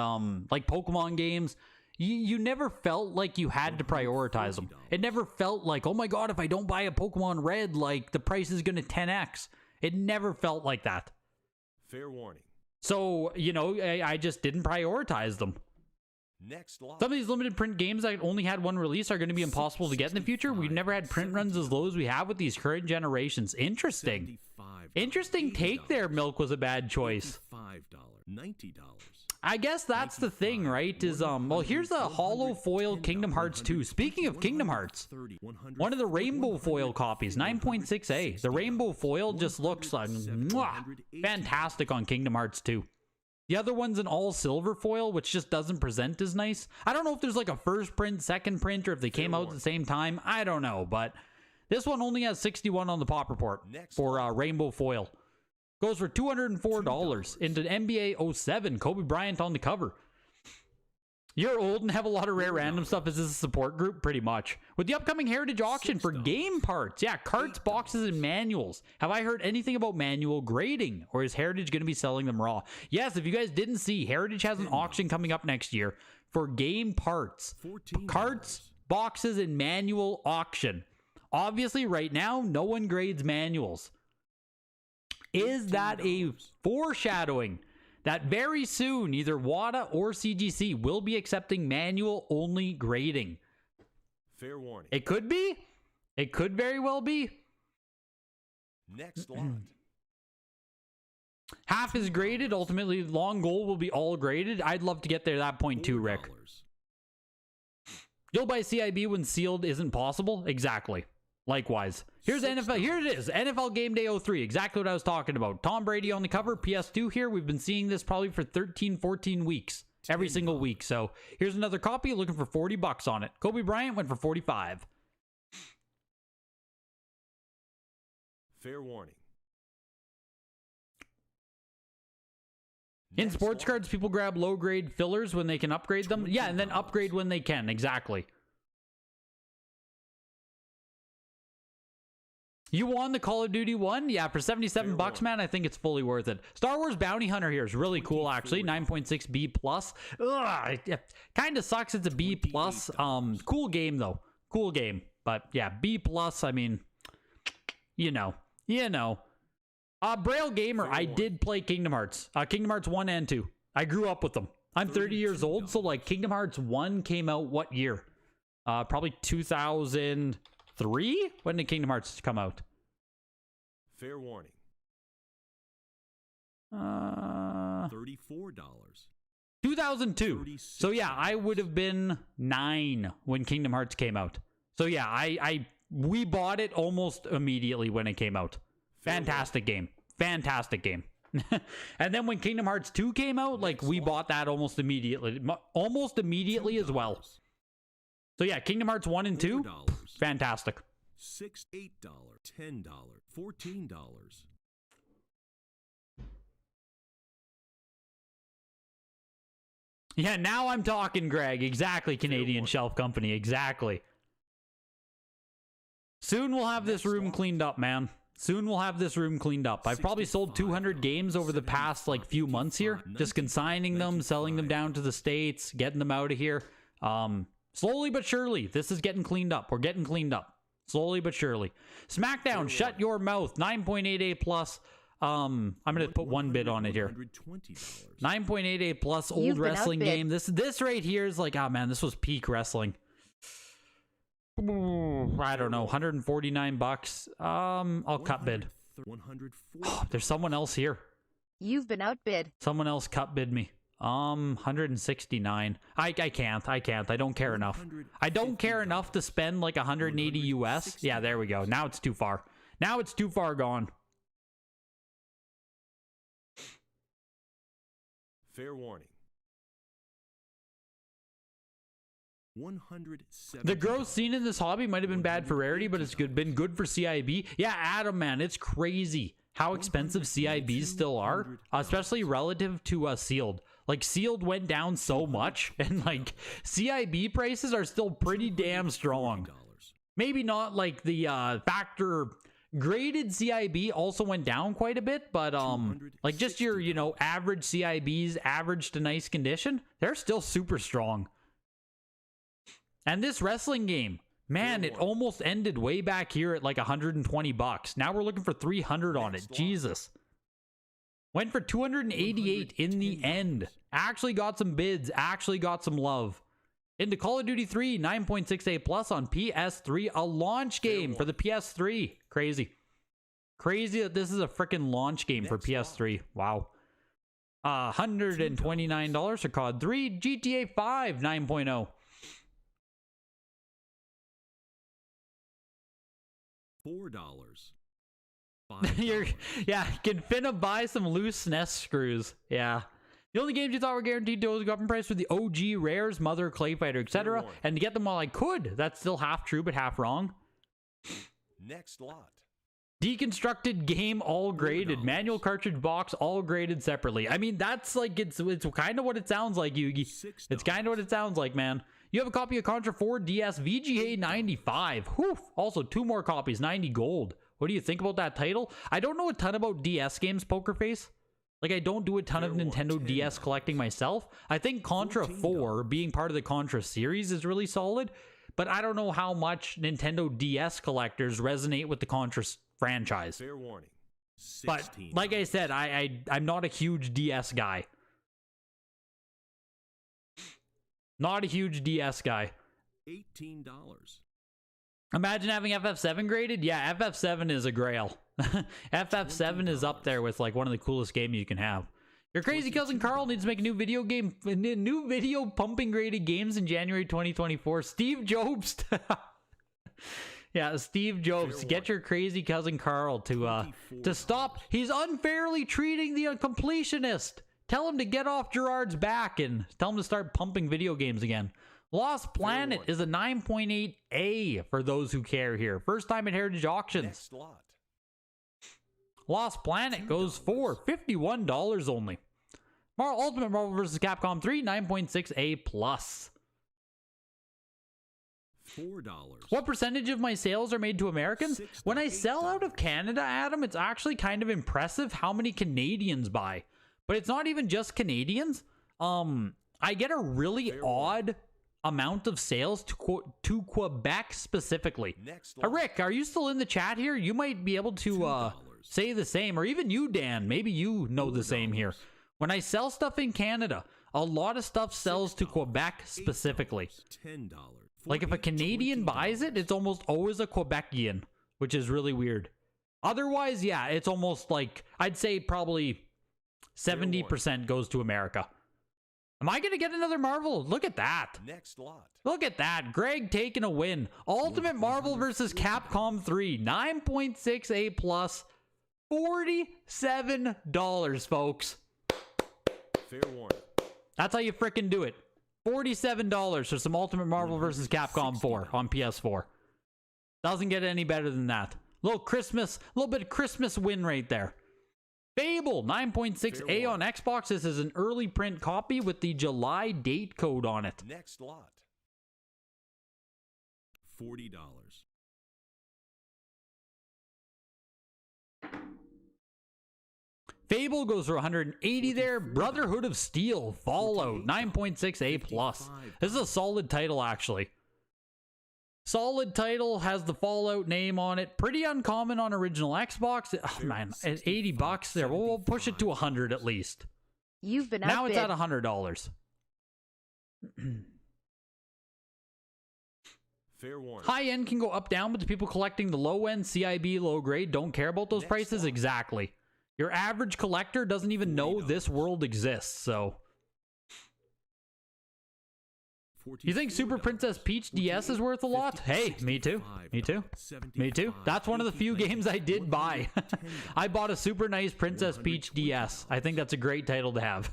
like Pokemon games, you never felt like you had to prioritize them. It never felt like, oh my god, if I don't buy a Pokemon Red, like the price is going to 10x. It never felt like that. Fair warning. So, you know, I just didn't prioritize them. Next lot. Some of these limited print games that only had one release are going to be impossible to get in the future. We've never had print runs as low as we have with these current generations. Interesting. Interesting take there, Milk was a bad choice. $90. I guess that's the thing, right? Is well, here's the hollow foil Kingdom Hearts 2. Speaking of Kingdom Hearts, one of the rainbow foil copies, 9.6A. The rainbow foil just looks fantastic on Kingdom Hearts 2. The other one's an all silver foil, which just doesn't present as nice. I don't know if there's like a first print, second print, or if they came out at the same time. I don't know, but this one only has 61 on the pop report for rainbow foil. Goes for $204 into NBA 07, Kobe Bryant on the cover. You're old and have a lot of rare random stuff. Is this a support group? Pretty much. With the upcoming Heritage auction for game parts. Yeah, carts, boxes, and manuals. Have I heard anything about manual grading? Or is Heritage going to be selling them raw? Yes, if you guys didn't see, Heritage has an auction coming up next year for game parts. Carts, boxes, and manual auction. Obviously, right now, no one grades manuals. Is that a foreshadowing that very soon either WADA or CGC will be accepting manual only grading? Fair warning. It could be. It could very well be. Next lot. Half is graded. Ultimately, long goal will be all graded. I'd love to get there that point too, Rick. You'll buy CIB when sealed isn't possible? Exactly. Likewise. Here's NFL. Here it is. NFL Game Day 03. Exactly what I was talking about. Tom Brady on the cover. PS2 here. We've been seeing this probably for 13, 14 weeks. Every single week. So here's another copy. Looking for $40 on it. Kobe Bryant went for 45. Fair warning. In Next sports lot. cards, people grab low-grade fillers when they can upgrade them. Yeah, and then upgrade when they can. Exactly. You won the Call of Duty one? Yeah, for 77 bucks, man, I think it's fully worth it. Star Wars Bounty Hunter here is really cool, actually. 9.6 B+. Ugh, it kind of sucks it's a B+. Cool game, though. Cool game. But, yeah, B+, I mean, you know. Braille Gamer, I did play Kingdom Hearts. Kingdom Hearts 1 and 2. I grew up with them. I'm 30 years old, so, like, Kingdom Hearts 1 came out what year? Probably 2003? When did Kingdom Hearts come out? Fair warning. $34. $34. 2002. So yeah, I would have been 9 when Kingdom Hearts came out. So yeah, we bought it almost immediately when it came out. Fantastic game. Fantastic game. And then when Kingdom Hearts 2 came out, like we bought that almost immediately. Almost immediately as well. So yeah, Kingdom Hearts 1 and 2, fantastic. $6, $8, $10, $14. Yeah, now I'm talking, Greg. Exactly, Canadian Shelf Company. Exactly. Soon we'll have this room cleaned up, man. Soon we'll have this room cleaned up. I've probably sold 200 games over the past, like, few months here. Just consigning them, selling them down to the States, getting them out of here. Slowly but surely, this is getting cleaned up. We're getting cleaned up. Slowly but surely. SmackDown, shut your mouth. 9.88+. I'm gonna put one bid on it here. 9.88+ old wrestling game. This right here is like, oh man, this was peak wrestling. I don't know, 149 bucks. I'll cut bid. Oh, there's someone else here. You've been outbid. Someone else cut bid me. 169. I can't. I don't care enough. I don't care enough to spend like 180 US. Yeah, there we go. Now it's too far. Now it's too far gone. Fair warning. $107. The growth seen in this hobby might have been bad for rarity, but it's been good for CIB. Yeah, Adam, man, it's crazy how expensive CIBs still are, especially relative to sealed. Like, sealed went down so much, and like CIB prices are still pretty damn strong. Maybe not like the factor graded CIB also went down quite a bit, but like just your, you know, average CIBs, average to nice condition, they're still super strong. And this wrestling game, man, it almost ended way back here at like 120 bucks. Now we're looking for 300 on it. Jesus. Went for 288 in the end. Actually got some bids. Actually got some love. Into Call of Duty 3, 9.68+ on PS3. A launch game for the PS3. Crazy. Crazy that this is a freaking launch game for PS3. Wow. $129 for COD 3. GTA 5, 9.0. $4. Yeah, can finna buy some loose SNES screws. Yeah. The only games you thought were guaranteed to go up in price were the OG rares, Mother, Clay Fighter, etc. And to get them while I could, that's still half true but half wrong. Next lot. Deconstructed game, all graded. Manual cartridge box, all graded separately. I mean, that's like, it's kind of what it sounds like, Yugi. It's kind of what it sounds like, man. You have a copy of Contra 4 DS VGA 95. Whew. Also, 2 more copies, 90 gold. What do you think about that title? I don't know a ton about DS games, Pokerface. Like, I don't do a ton of Nintendo DS collecting myself. I think Contra 4, being part of the Contra series, is really solid. But I don't know how much Nintendo DS collectors resonate with the Contra franchise. Fair warning. But, like I said, I'm not a huge DS guy. Not a huge DS guy. $18. Imagine having FF7 graded. Yeah, FF7 is a grail. FF7 is up there with like one of the coolest games you can have. Your crazy cousin Carl needs to make a new video pumping graded games in January 2024. Steve Jobst. Yeah, Steve Jobs, get your crazy cousin Carl to stop. He's unfairly treating the completionist. Tell him to get off Gerard's back and tell him to start pumping video games again. Lost Planet is a 9.8A for those who care here. First time at Heritage Auctions. Next lot. Lost Planet goes for $51 only. Ultimate Marvel vs. Capcom 3, 9.6A plus. $4. What percentage of my sales are made to Americans? When I sell out of Canada, Adam, it's actually kind of impressive how many Canadians buy. But it's not even just Canadians. I get a really odd amount of sales to Quebec specifically. Rick, are you still in the chat here? You might be able to say the same, or even you, Dan. Maybe you know the same here. When I sell stuff in Canada, a lot of stuff sells to Quebec specifically. $10. Like if a Canadian buys it, it's almost always a Quebecian, which is really weird. Otherwise, yeah, it's almost like, I'd say probably 70% goes to America. Am I going to get another Marvel? Look at that. Next lot. Look at that. Greg taking a win. Ultimate Marvel vs. Capcom 3. 9.6A plus. $47, folks. Fair warning. That's how you frickin' do it. $47 for some Ultimate Marvel vs. Capcom 4 on PS4. Doesn't get any better than that. Little bit of Christmas win right there. Fable 9.6A on Xbox. This is an early print copy with the July date code on it. Next lot. $40. Fable goes for 180 there. Brotherhood of Steel Fallout 9.6A plus. This is a solid title actually. Solid title, has the Fallout name on it. Pretty uncommon on original Xbox. Oh man, at $80 there. We'll push it to 100 at least. You've been now outbid. It's at $100. Fair warning. High end can go up down, but the people collecting the low end CIB low grade don't care about those prices. Exactly. Your average collector doesn't even know this world exists, so. You think Super Princess Peach DS is worth a lot? Hey, me too. Me too. Me too. That's one of the few games I did buy. I bought a super nice Princess Peach DS. I think that's a great title to have.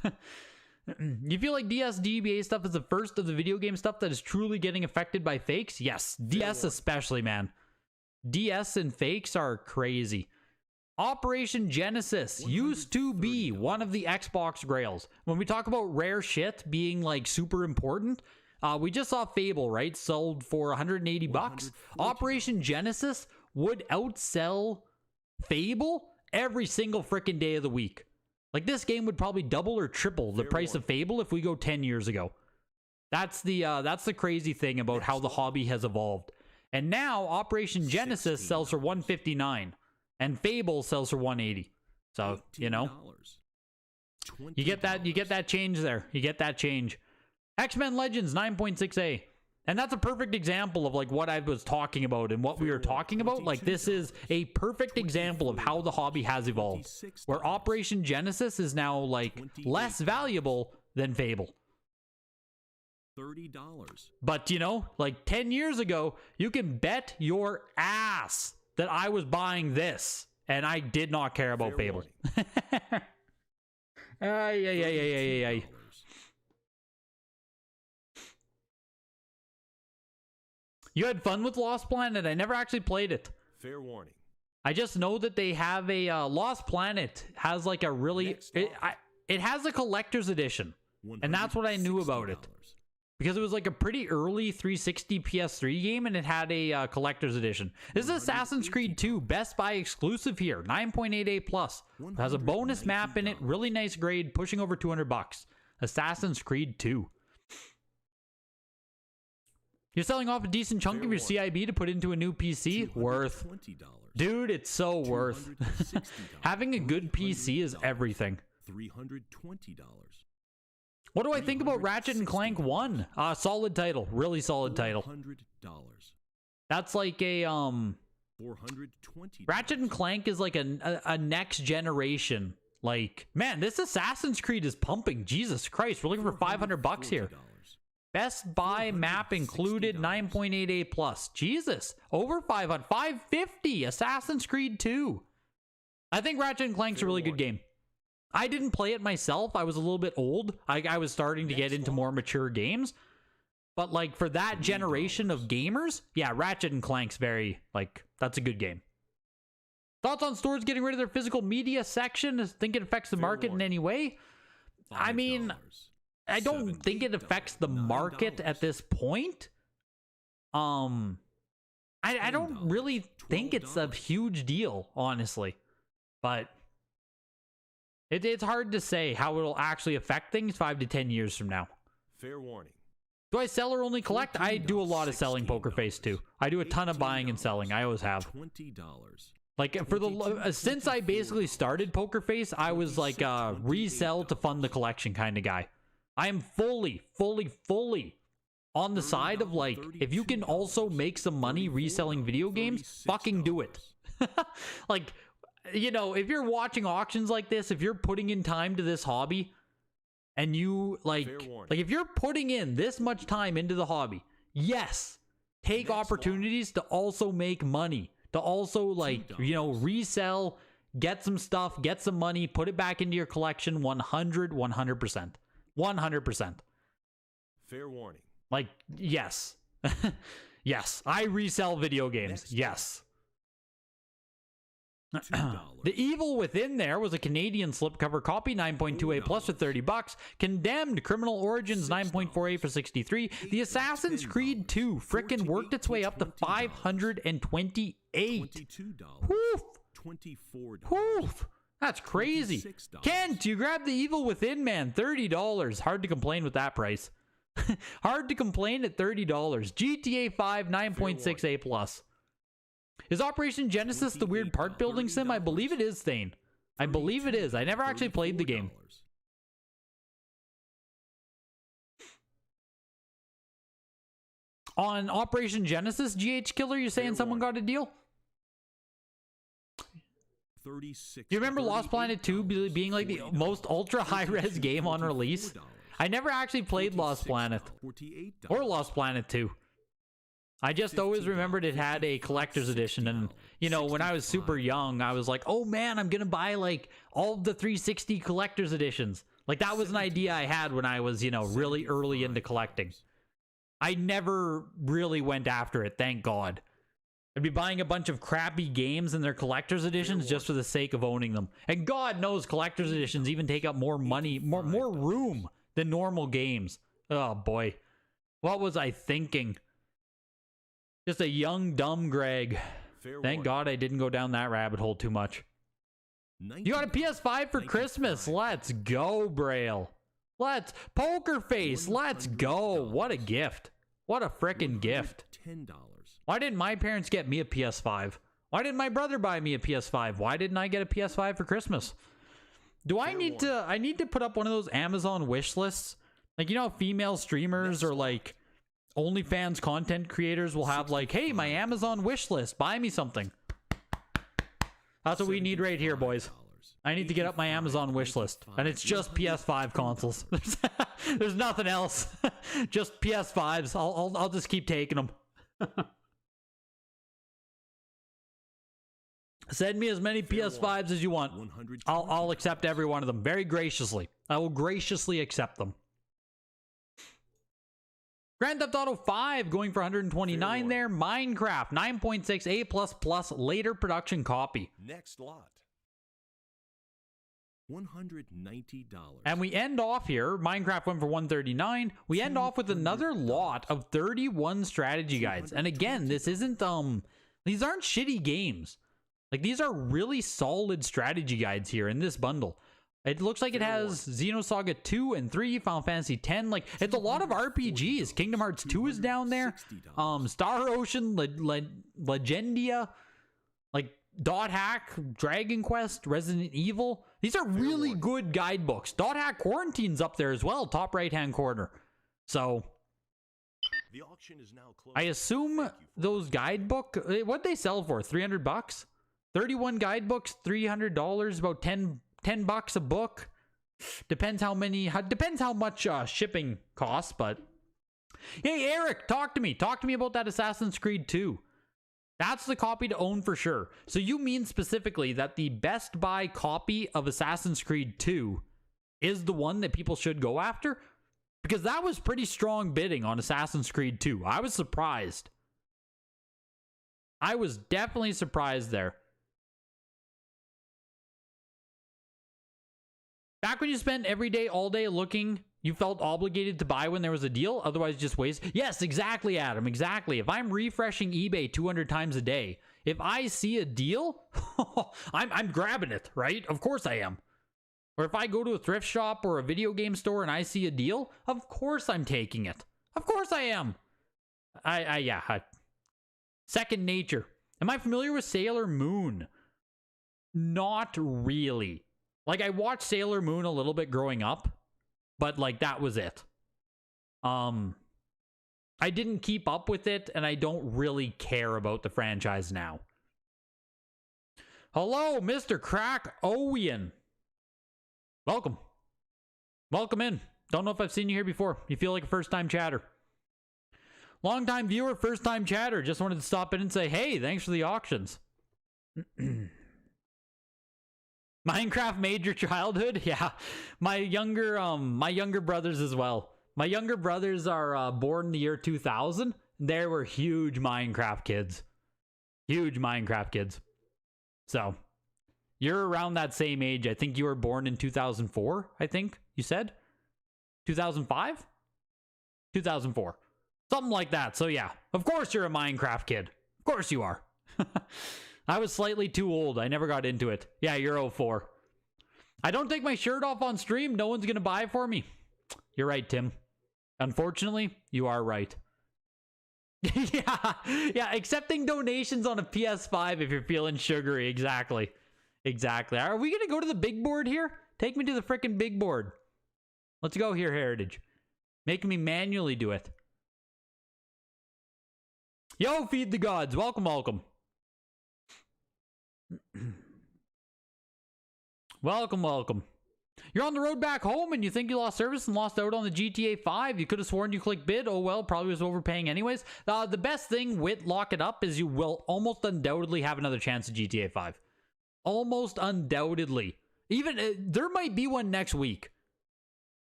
You feel like DS DBA stuff is the first of the video game stuff that is truly getting affected by fakes? Yes, DS especially, man. DS and fakes are crazy. Operation Genesis used to be one of the Xbox grails. When we talk about rare shit being like super important, we just saw Fable, right? Sold for $180. Operation Genesis would outsell Fable every single freaking day of the week. Like this game would probably double or triple the price of Fable if we go 10 years ago. That's the crazy thing about how the hobby has evolved. And now Operation Genesis sells for $159 and Fable sells for $180. So, you know, you get that change there. You get that change. X-Men Legends 9.6A. And that's a perfect example of like what I was talking about and what we were talking about. Like this is a perfect example of how the hobby has evolved. Where Operation Genesis is now like less valuable than Fable. $30. But you know, like 10 years ago, you can bet your ass that I was buying this and I did not care about Fable. Ay. You had fun with Lost Planet? I never actually played it. Fair warning. I just know that they have a Lost Planet has like a really it has a collector's edition, and that's what I knew about it because it was like a pretty early 360 PS3 game, and it had a collector's edition. This is Assassin's Creed 2 Best Buy exclusive here, 9.8A plus. It has a bonus map in it, really nice grade, pushing over $200. Assassin's Creed 2. You're selling off a decent chunk of your CIB to put into a new PC? Worth. Dude, it's so worth. Having a good PC is everything. $320. What do I think about Ratchet and Clank 1? Solid title. Really solid title. $400. That's like a, $420. Ratchet and Clank is like a next generation. Like, man, this Assassin's Creed is pumping. Jesus Christ, we're looking for $500 here. Best Buy map included, 9.88 plus. Jesus, over 500, 550. Assassin's Creed 2. I think Ratchet and Clank's a really good game. I didn't play it myself. I was a little bit old. I was starting to get into more mature games. But like for that generation of gamers, yeah, Ratchet and Clank's very, like, that's a good game. Thoughts on stores getting rid of their physical media section? Think it affects the market in any way? I mean, I don't think it affects the market at this point. I don't really think it's a huge deal, honestly. But it's hard to say how it'll actually affect things 5 to 10 years from now. Fair warning. Do I sell or only collect? I do a lot of selling, Poker Face, too. I do a ton of buying and selling. I always have. $20. Like, for the since I basically started Poker Face, I was like a resell to fund the collection kind of guy. I am fully on the side of, like, if you can also make some money reselling video games, fucking do it. Like, you know, if you're watching auctions like this, if you're putting in time to this hobby, and you, like if you're putting in this much time into the hobby, yes, take opportunities to also make money. To also, like, you know, resell, get some stuff, get some money, put it back into your collection 100%. 100%. Fair warning. Like, yes. Yes, I resell video games. Yes. The Evil Within there was a Canadian slipcover copy, 9.28 plus for $30. Condemned Criminal Origins, 9.48 for $63. The Assassin's Creed 2 frickin' worked its way up to $528. Woof. Woof. That's crazy. Kent, you grabbed The Evil Within, man. $30. Hard to complain with that price. Hard to complain at $30. GTA 5, 9.68 plus. Is Operation Genesis the weird part building sim? I believe it is, Thane. I believe it is. I never actually played the game. On Operation Genesis, GH Killer, you're saying someone got a deal? Do you remember Lost Planet 2 being like the most ultra high-res game on release? I never actually played Lost Planet. Or Lost Planet 2. I just always remembered it had a collector's edition, and, you know, when I was super young, I was like, oh man, I'm gonna buy, like, all of the 360 collector's editions. Like, that was an idea I had when I was, you know, really early into collecting. I never really went after it, thank God. I'd be buying a bunch of crappy games and their collector's editions just for the sake of owning them. And God knows collector's editions even take up more money, more room than normal games. Oh boy. What was I thinking? Just a young, dumb Greg. Thank God I didn't go down that rabbit hole too much. You got a PS5 for Christmas. Let's go, Braille. Let's. Poker Face. Let's go. What a gift. What a frickin' gift. Why didn't my parents get me a PS5? Why didn't my brother buy me a PS5? Why didn't I get a PS5 for Christmas? Do I need to... I need to put up one of those Amazon wish lists? Like, you know, female streamers or, like... OnlyFans content creators will have, like, hey, my Amazon wish list, buy me something. That's what we need right here, boys. I need to get up my Amazon wish list, and it's just PS5 consoles. There's nothing else. Just PS5s. I'll just keep taking them. Send me as many PS5s as you want. I'll accept every one of them very graciously. I will graciously accept them. Grand Theft Auto 5 going for $129 there. Minecraft 9.6 A++ later production copy. Next lot. $190. And we end off here. Minecraft went for $139. We end off with another lot of 31 strategy guides. And again, this isn't these aren't shitty games. Like, these are really solid strategy guides here in this bundle. It looks like it has Xenosaga 2 and 3, Final Fantasy 10. Like, it's a lot of RPGs. Kingdom Hearts 2 is down there. Star Ocean, Legendia, like Dot Hack, Dragon Quest, Resident Evil. These are really good guidebooks. Dot Hack Quarantine's up there as well, top right-hand corner. So, The auction is now closed. I assume those guidebook, what'd they sell for? $300? 31 guidebooks, $300, about $10 a book. Depends how much shipping costs, but Hey, Eric, talk to me. Talk to me about that Assassin's Creed 2. That's the copy to own for sure. So you mean specifically that the Best Buy copy of Assassin's Creed 2 is the one that people should go after? Because that was pretty strong bidding on Assassin's Creed 2. I was surprised. I was definitely surprised there. Back when you spent every day, all day looking, you felt obligated to buy when there was a deal, otherwise just waste. Yes, exactly, Adam, exactly. If I'm refreshing eBay 200 times a day, if I see a deal, I'm grabbing it, right? Of course I am. Or if I go to a thrift shop or a video game store and I see a deal, of course I'm taking it. Of course I am. Second nature. Am I familiar with Sailor Moon? Not really. Like, I watched Sailor Moon a little bit growing up, but like that was it. I didn't keep up with it, and I don't really care about the franchise now. Hello, Mr. Crack Owen. Welcome. Welcome in. Don't know if I've seen you here before. You feel like a first-time chatter. Long-time viewer, first-time chatter. Just wanted to stop in and say, hey, thanks for the auctions. Minecraft made your childhood? Yeah. My younger brothers as well. My younger brothers are born in the year 2000. They were huge Minecraft kids. Huge Minecraft kids. So, you're around that same age. I think you were born in 2004, I think you said? 2005? 2004. Something like that. So yeah, of course you're a Minecraft kid. Of course you are. I was slightly too old. I never got into it. Yeah, you're 04. I don't take my shirt off on stream. No one's going to buy it for me. You're right, Tim. Unfortunately, you are right. yeah, accepting donations on a PS5 if you're feeling sugary. Exactly. Are we going to go to the big board here? Take me to the frickin' big board. Let's go here, Heritage. Making me manually do it. Yo, Feed the Gods. Welcome. Welcome. You're on the road back home and you think you lost service and lost out on the GTA 5. You could have sworn you clicked bid. Oh well, probably was overpaying anyways. The best thing with Lock It Up is you will almost undoubtedly have another chance at GTA 5. Almost undoubtedly. Even, there might be one next week.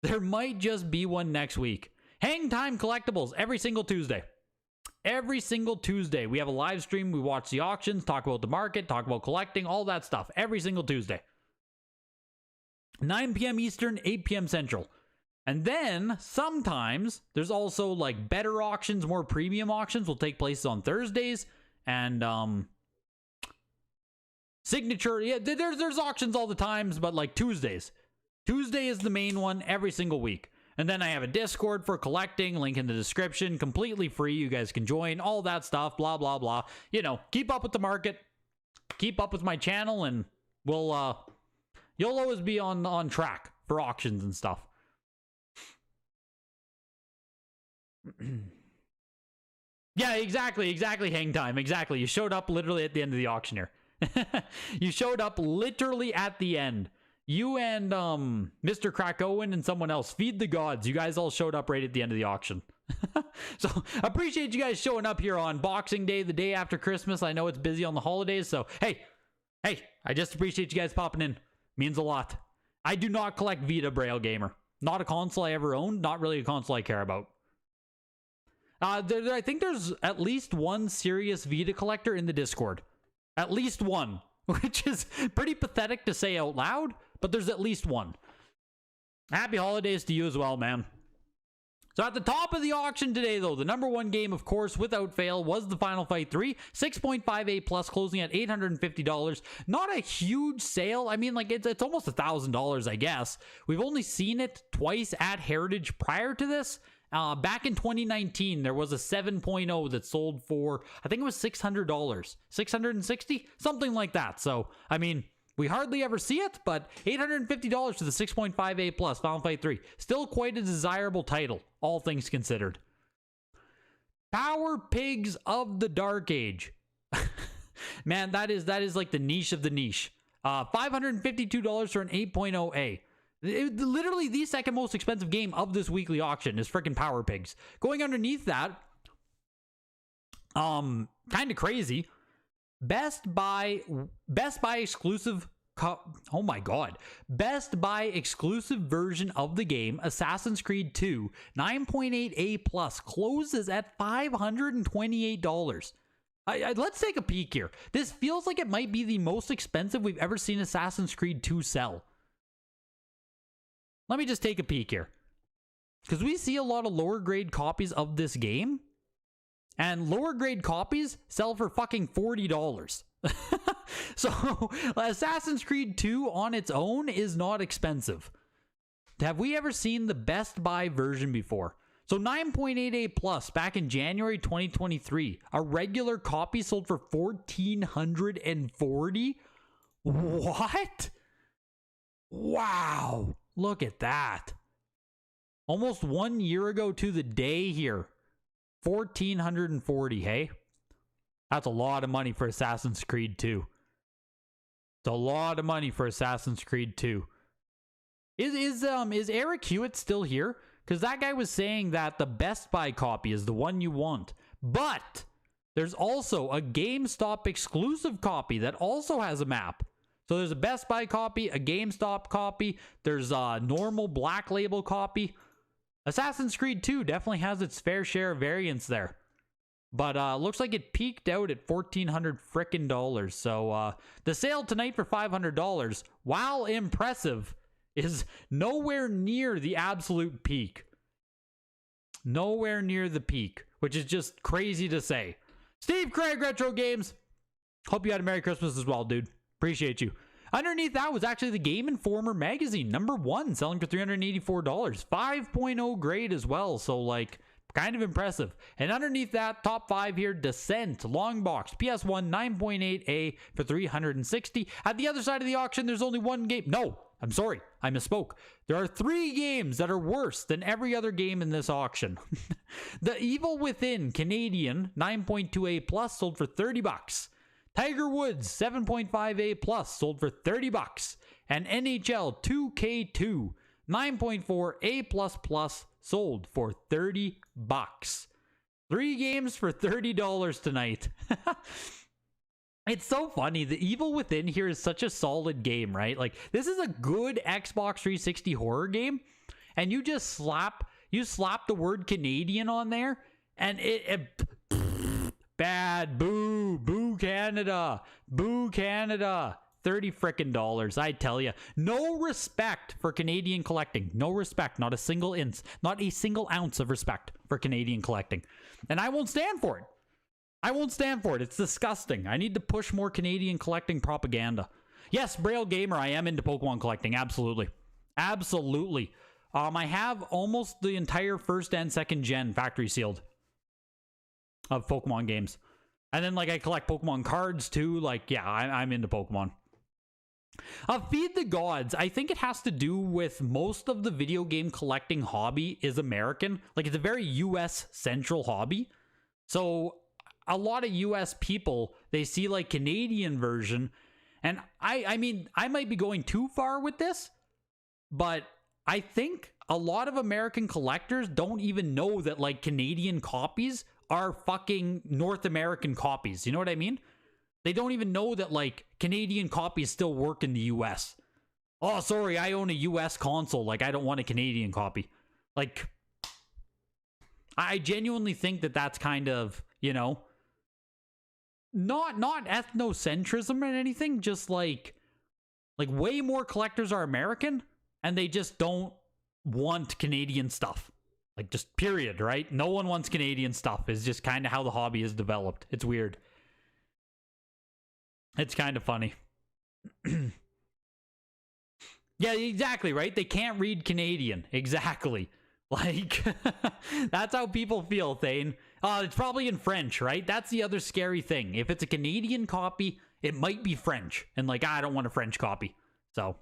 There might just be one next week. Hang Time Collectibles every single Tuesday. Every single Tuesday, we have a live stream. We watch the auctions, talk about the market, talk about collecting, all that stuff. Every single Tuesday. 9 p.m. Eastern, 8 p.m. Central. And then, sometimes, there's also, like, better auctions, more premium auctions will take place on Thursdays. And, signature, yeah, there's auctions all the times, but, like, Tuesdays. Tuesday is the main one every single week. And then I have a Discord for collecting, link in the description, completely free. You guys can join, all that stuff, blah, blah, blah. You know, keep up with the market, keep up with my channel, and we'll, you'll always be on track for auctions and stuff. Yeah, exactly, Hang Time, exactly. You showed up literally at the end of the auction here. You showed up literally at the end. You and Mr. Krakowen and someone else, Feed the Gods, you guys all showed up right at the end of the auction. So, appreciate you guys showing up here on Boxing Day, the day after Christmas. I know it's busy on the holidays, so hey, I just appreciate you guys popping in. Means a lot. I do not collect Vita, Braille Gamer. Not a console I ever owned, not really a console I care about. I think there's at least one serious Vita collector in the Discord. At least one, which is pretty pathetic to say out loud. But there's at least one. Happy holidays to you as well, man. So at the top of the auction today, though, the number one game, of course, without fail, was the Final Fight 3. 6.58 plus, closing at $850. Not a huge sale. I mean, like, it's almost $1,000, I guess. We've only seen it twice at Heritage prior to this. Back in 2019, there was a 7.0 that sold for, I think it was $600. $660? Something like that. So, I mean, we hardly ever see it, but $850 for the 6.58 plus Final Fight 3. Still quite a desirable title, all things considered. Power Pigs of the Dark Age. Man, that is like the niche of the niche. $552 for an 8.0A. Literally the second most expensive game of this weekly auction is freaking Power Pigs. Going underneath that, kind of crazy. Best Buy exclusive. Oh my god. Best Buy exclusive version of the game, Assassin's Creed 2, 9.8A plus, closes at $528. Let's take a peek here. This feels like it might be the most expensive we've ever seen Assassin's Creed 2 sell. Let me just take a peek here. Because we see a lot of lower grade copies of this game. And lower grade copies sell for fucking $40. So, Assassin's Creed 2 on its own is not expensive. Have we ever seen the Best Buy version before? So 9.8A plus back in January 2023. A regular copy sold for $1,440? What? Wow. Look at that. Almost 1 year ago to the day here. $1,440, hey? That's a lot of money for Assassin's Creed 2. It's a lot of money for Assassin's Creed 2. Is Eric Hewitt still here? Because that guy was saying that the Best Buy copy is the one you want. But there's also a GameStop exclusive copy that also has a map. So there's a Best Buy copy, a GameStop copy, there's a normal Black Label copy. Assassin's Creed 2 definitely has its fair share of variants there. But looks like it peaked out at $1,400 frickin' dollars. So the sale tonight for $500, while impressive, is nowhere near the absolute peak. Nowhere near the peak, which is just crazy to say. Steve Craig, Retro Games. Hope you had a Merry Christmas as well, dude. Appreciate you. Underneath that was actually the Game Informer magazine, #1, selling for $384. 5.0 grade as well, so like, kind of impressive. And underneath that, top 5 here, Descent, long box, PS1, 9.8A for $360. At the other side of the auction, there's only one game. No, I'm sorry, I misspoke. There are 3 games that are worse than every other game in this auction. The Evil Within, Canadian, 9.2A plus, sold for $30. Tiger Woods 7.5A plus sold for $30, and NHL 2K2 9.4A plus sold for $30. 3 games for $30 tonight. It's so funny. The Evil Within here is such a solid game, right? Like, this is a good Xbox 360 horror game, and you just slap the word Canadian on there, and it bad. Boo Canada. Boo Canada. $30 frickin' dollars, I tell you. No respect for Canadian collecting. No respect. Not a single ounce of respect for Canadian collecting. And I won't stand for it. I won't stand for it. It's disgusting. I need to push more Canadian collecting propaganda. Yes, Braille Gamer, I am into Pokemon collecting. Absolutely. Absolutely. I have almost the entire first and second gen factory sealed of Pokemon games. And then, like, I collect Pokemon cards, too. Like, yeah, I'm into Pokemon. Feed the Gods. I think it has to do with most of the video game collecting hobby is American. Like, it's a very U.S. central hobby. So, a lot of U.S. people, they see, like, Canadian version. And I mean, I might be going too far with this, but I think a lot of American collectors don't even know that, like, Canadian copies are fucking North American copies. You know what I mean? They don't even know that, like, Canadian copies still work in the US. Oh, sorry, I own a US console. Like, I don't want a Canadian copy. Like, I genuinely think that that's kind of, you know, not ethnocentrism or anything, just like way more collectors are American and they just don't want Canadian stuff. Like, just period, right? No one wants Canadian stuff. Is just kind of how the hobby is developed. It's weird. It's kind of funny. Yeah, exactly, right? They can't read Canadian. Exactly. Like, that's how people feel, Thane. It's probably in French, right? That's the other scary thing. If it's a Canadian copy, it might be French. And, like, I don't want a French copy. So,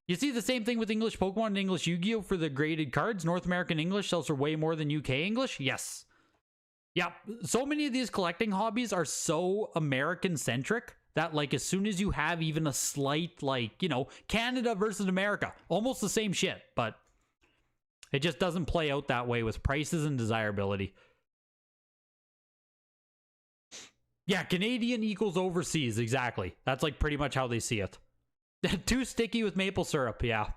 you see the same thing with English Pokemon and English Yu-Gi-Oh! For the graded cards. North American English sells for way more than UK English. Yes. Yeah, so many of these collecting hobbies are so American-centric that, like, as soon as you have even a slight, like, you know, Canada versus America, almost the same shit, but it just doesn't play out that way with prices and desirability. Yeah, Canadian equals overseas, exactly. That's like pretty much how they see it. Too sticky with maple syrup, yeah.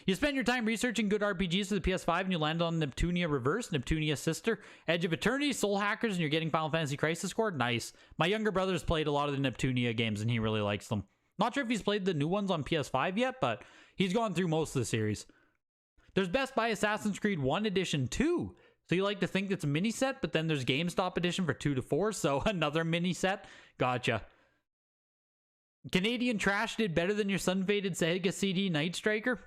You spend your time researching good RPGs for the PS5 and you land on Neptunia Reverse, Neptunia Sister, Edge of Eternity, Soul Hackers, and you're getting Final Fantasy Crisis Core? Nice. My younger brother's played a lot of the Neptunia games and he really likes them. Not sure if he's played the new ones on PS5 yet, but he's gone through most of the series. There's Best Buy Assassin's Creed 1 Edition 2. So you like to think it's a mini set, but then there's GameStop Edition for 2 to 4, so another mini set. Gotcha. Canadian Trash did better than your sun-faded Sega CD Night Striker.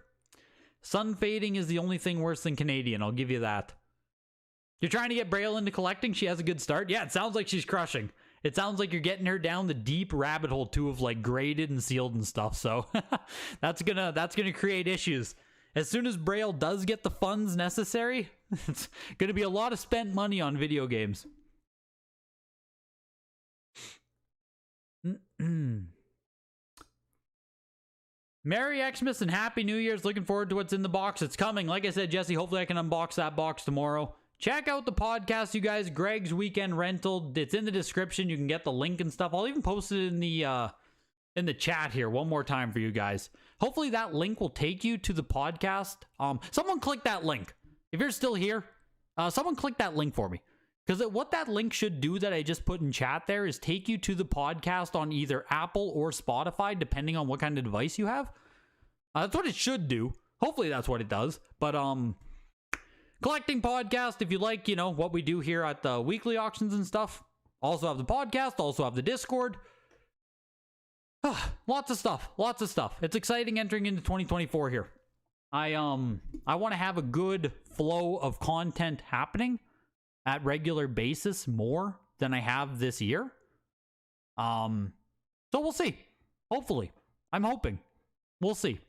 Sun fading is the only thing worse than Canadian, I'll give you that. You're trying to get Braille into collecting? She has a good start? Yeah, it sounds like she's crushing. It sounds like you're getting her down the deep rabbit hole too of like graded and sealed and stuff, so that's gonna create issues. As soon as Braille does get the funds necessary, it's gonna be a lot of spent money on video games. Merry Xmas and Happy New Year's. Looking forward to what's in the box. It's coming. Like I said, Jesse, hopefully I can unbox that box tomorrow. Check out the podcast, you guys. Greg's Weekend Rental. It's in the description. You can get the link and stuff. I'll even post it in the chat here one more time for you guys. Hopefully that link will take you to the podcast. Someone click that link. If you're still here, someone click that link for me. Because what that link should do that I just put in chat there is take you to the podcast on either Apple or Spotify, depending on what kind of device you have. That's what it should do. Hopefully that's what it does. But, collecting podcast, if you like, you know, what we do here at the weekly auctions and stuff. Also have the podcast, also have the Discord. Lots of stuff. Lots of stuff. It's exciting entering into 2024 here. I want to have a good flow of content happening at regular basis more than I have this year. So we'll see. Hopefully. I'm hoping. We'll see.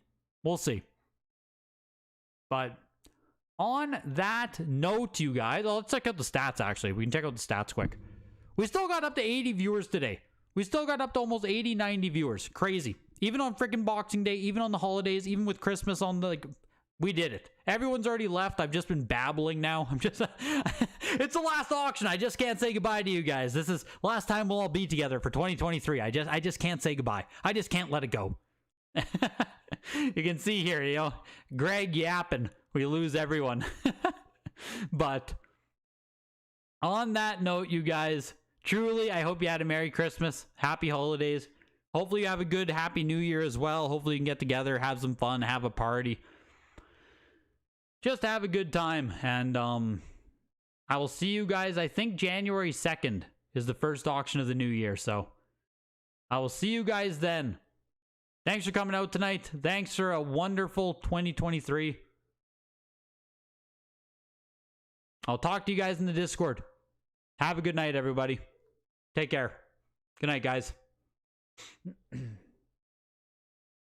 We'll see. But on that note, you guys, let's check out the stats, actually. We can check out the stats quick. We still got up to 80 viewers today. We still got up to almost 80, 90 viewers. Crazy. Even on freaking Boxing Day, even on the holidays, even with Christmas on the, like, we did it. Everyone's already left. I've just been babbling now. I'm just, it's the last auction. I just can't say goodbye to you guys. This is last time we'll all be together for 2023. I just can't say goodbye. I just can't let it go. You can see here, you know, Greg yapping. We lose everyone. But on that note, you guys, truly, I hope you had a Merry Christmas, Happy Holidays. Hopefully you have a good Happy New Year as well. Hopefully you can get together, have some fun, have a party. Just have a good time. And I will see you guys, I think January 2nd is the first auction of the new year. So I will see you guys then. Thanks for coming out tonight. Thanks for a wonderful 2023. I'll talk to you guys in the Discord. Have a good night, everybody. Take care. Good night, guys.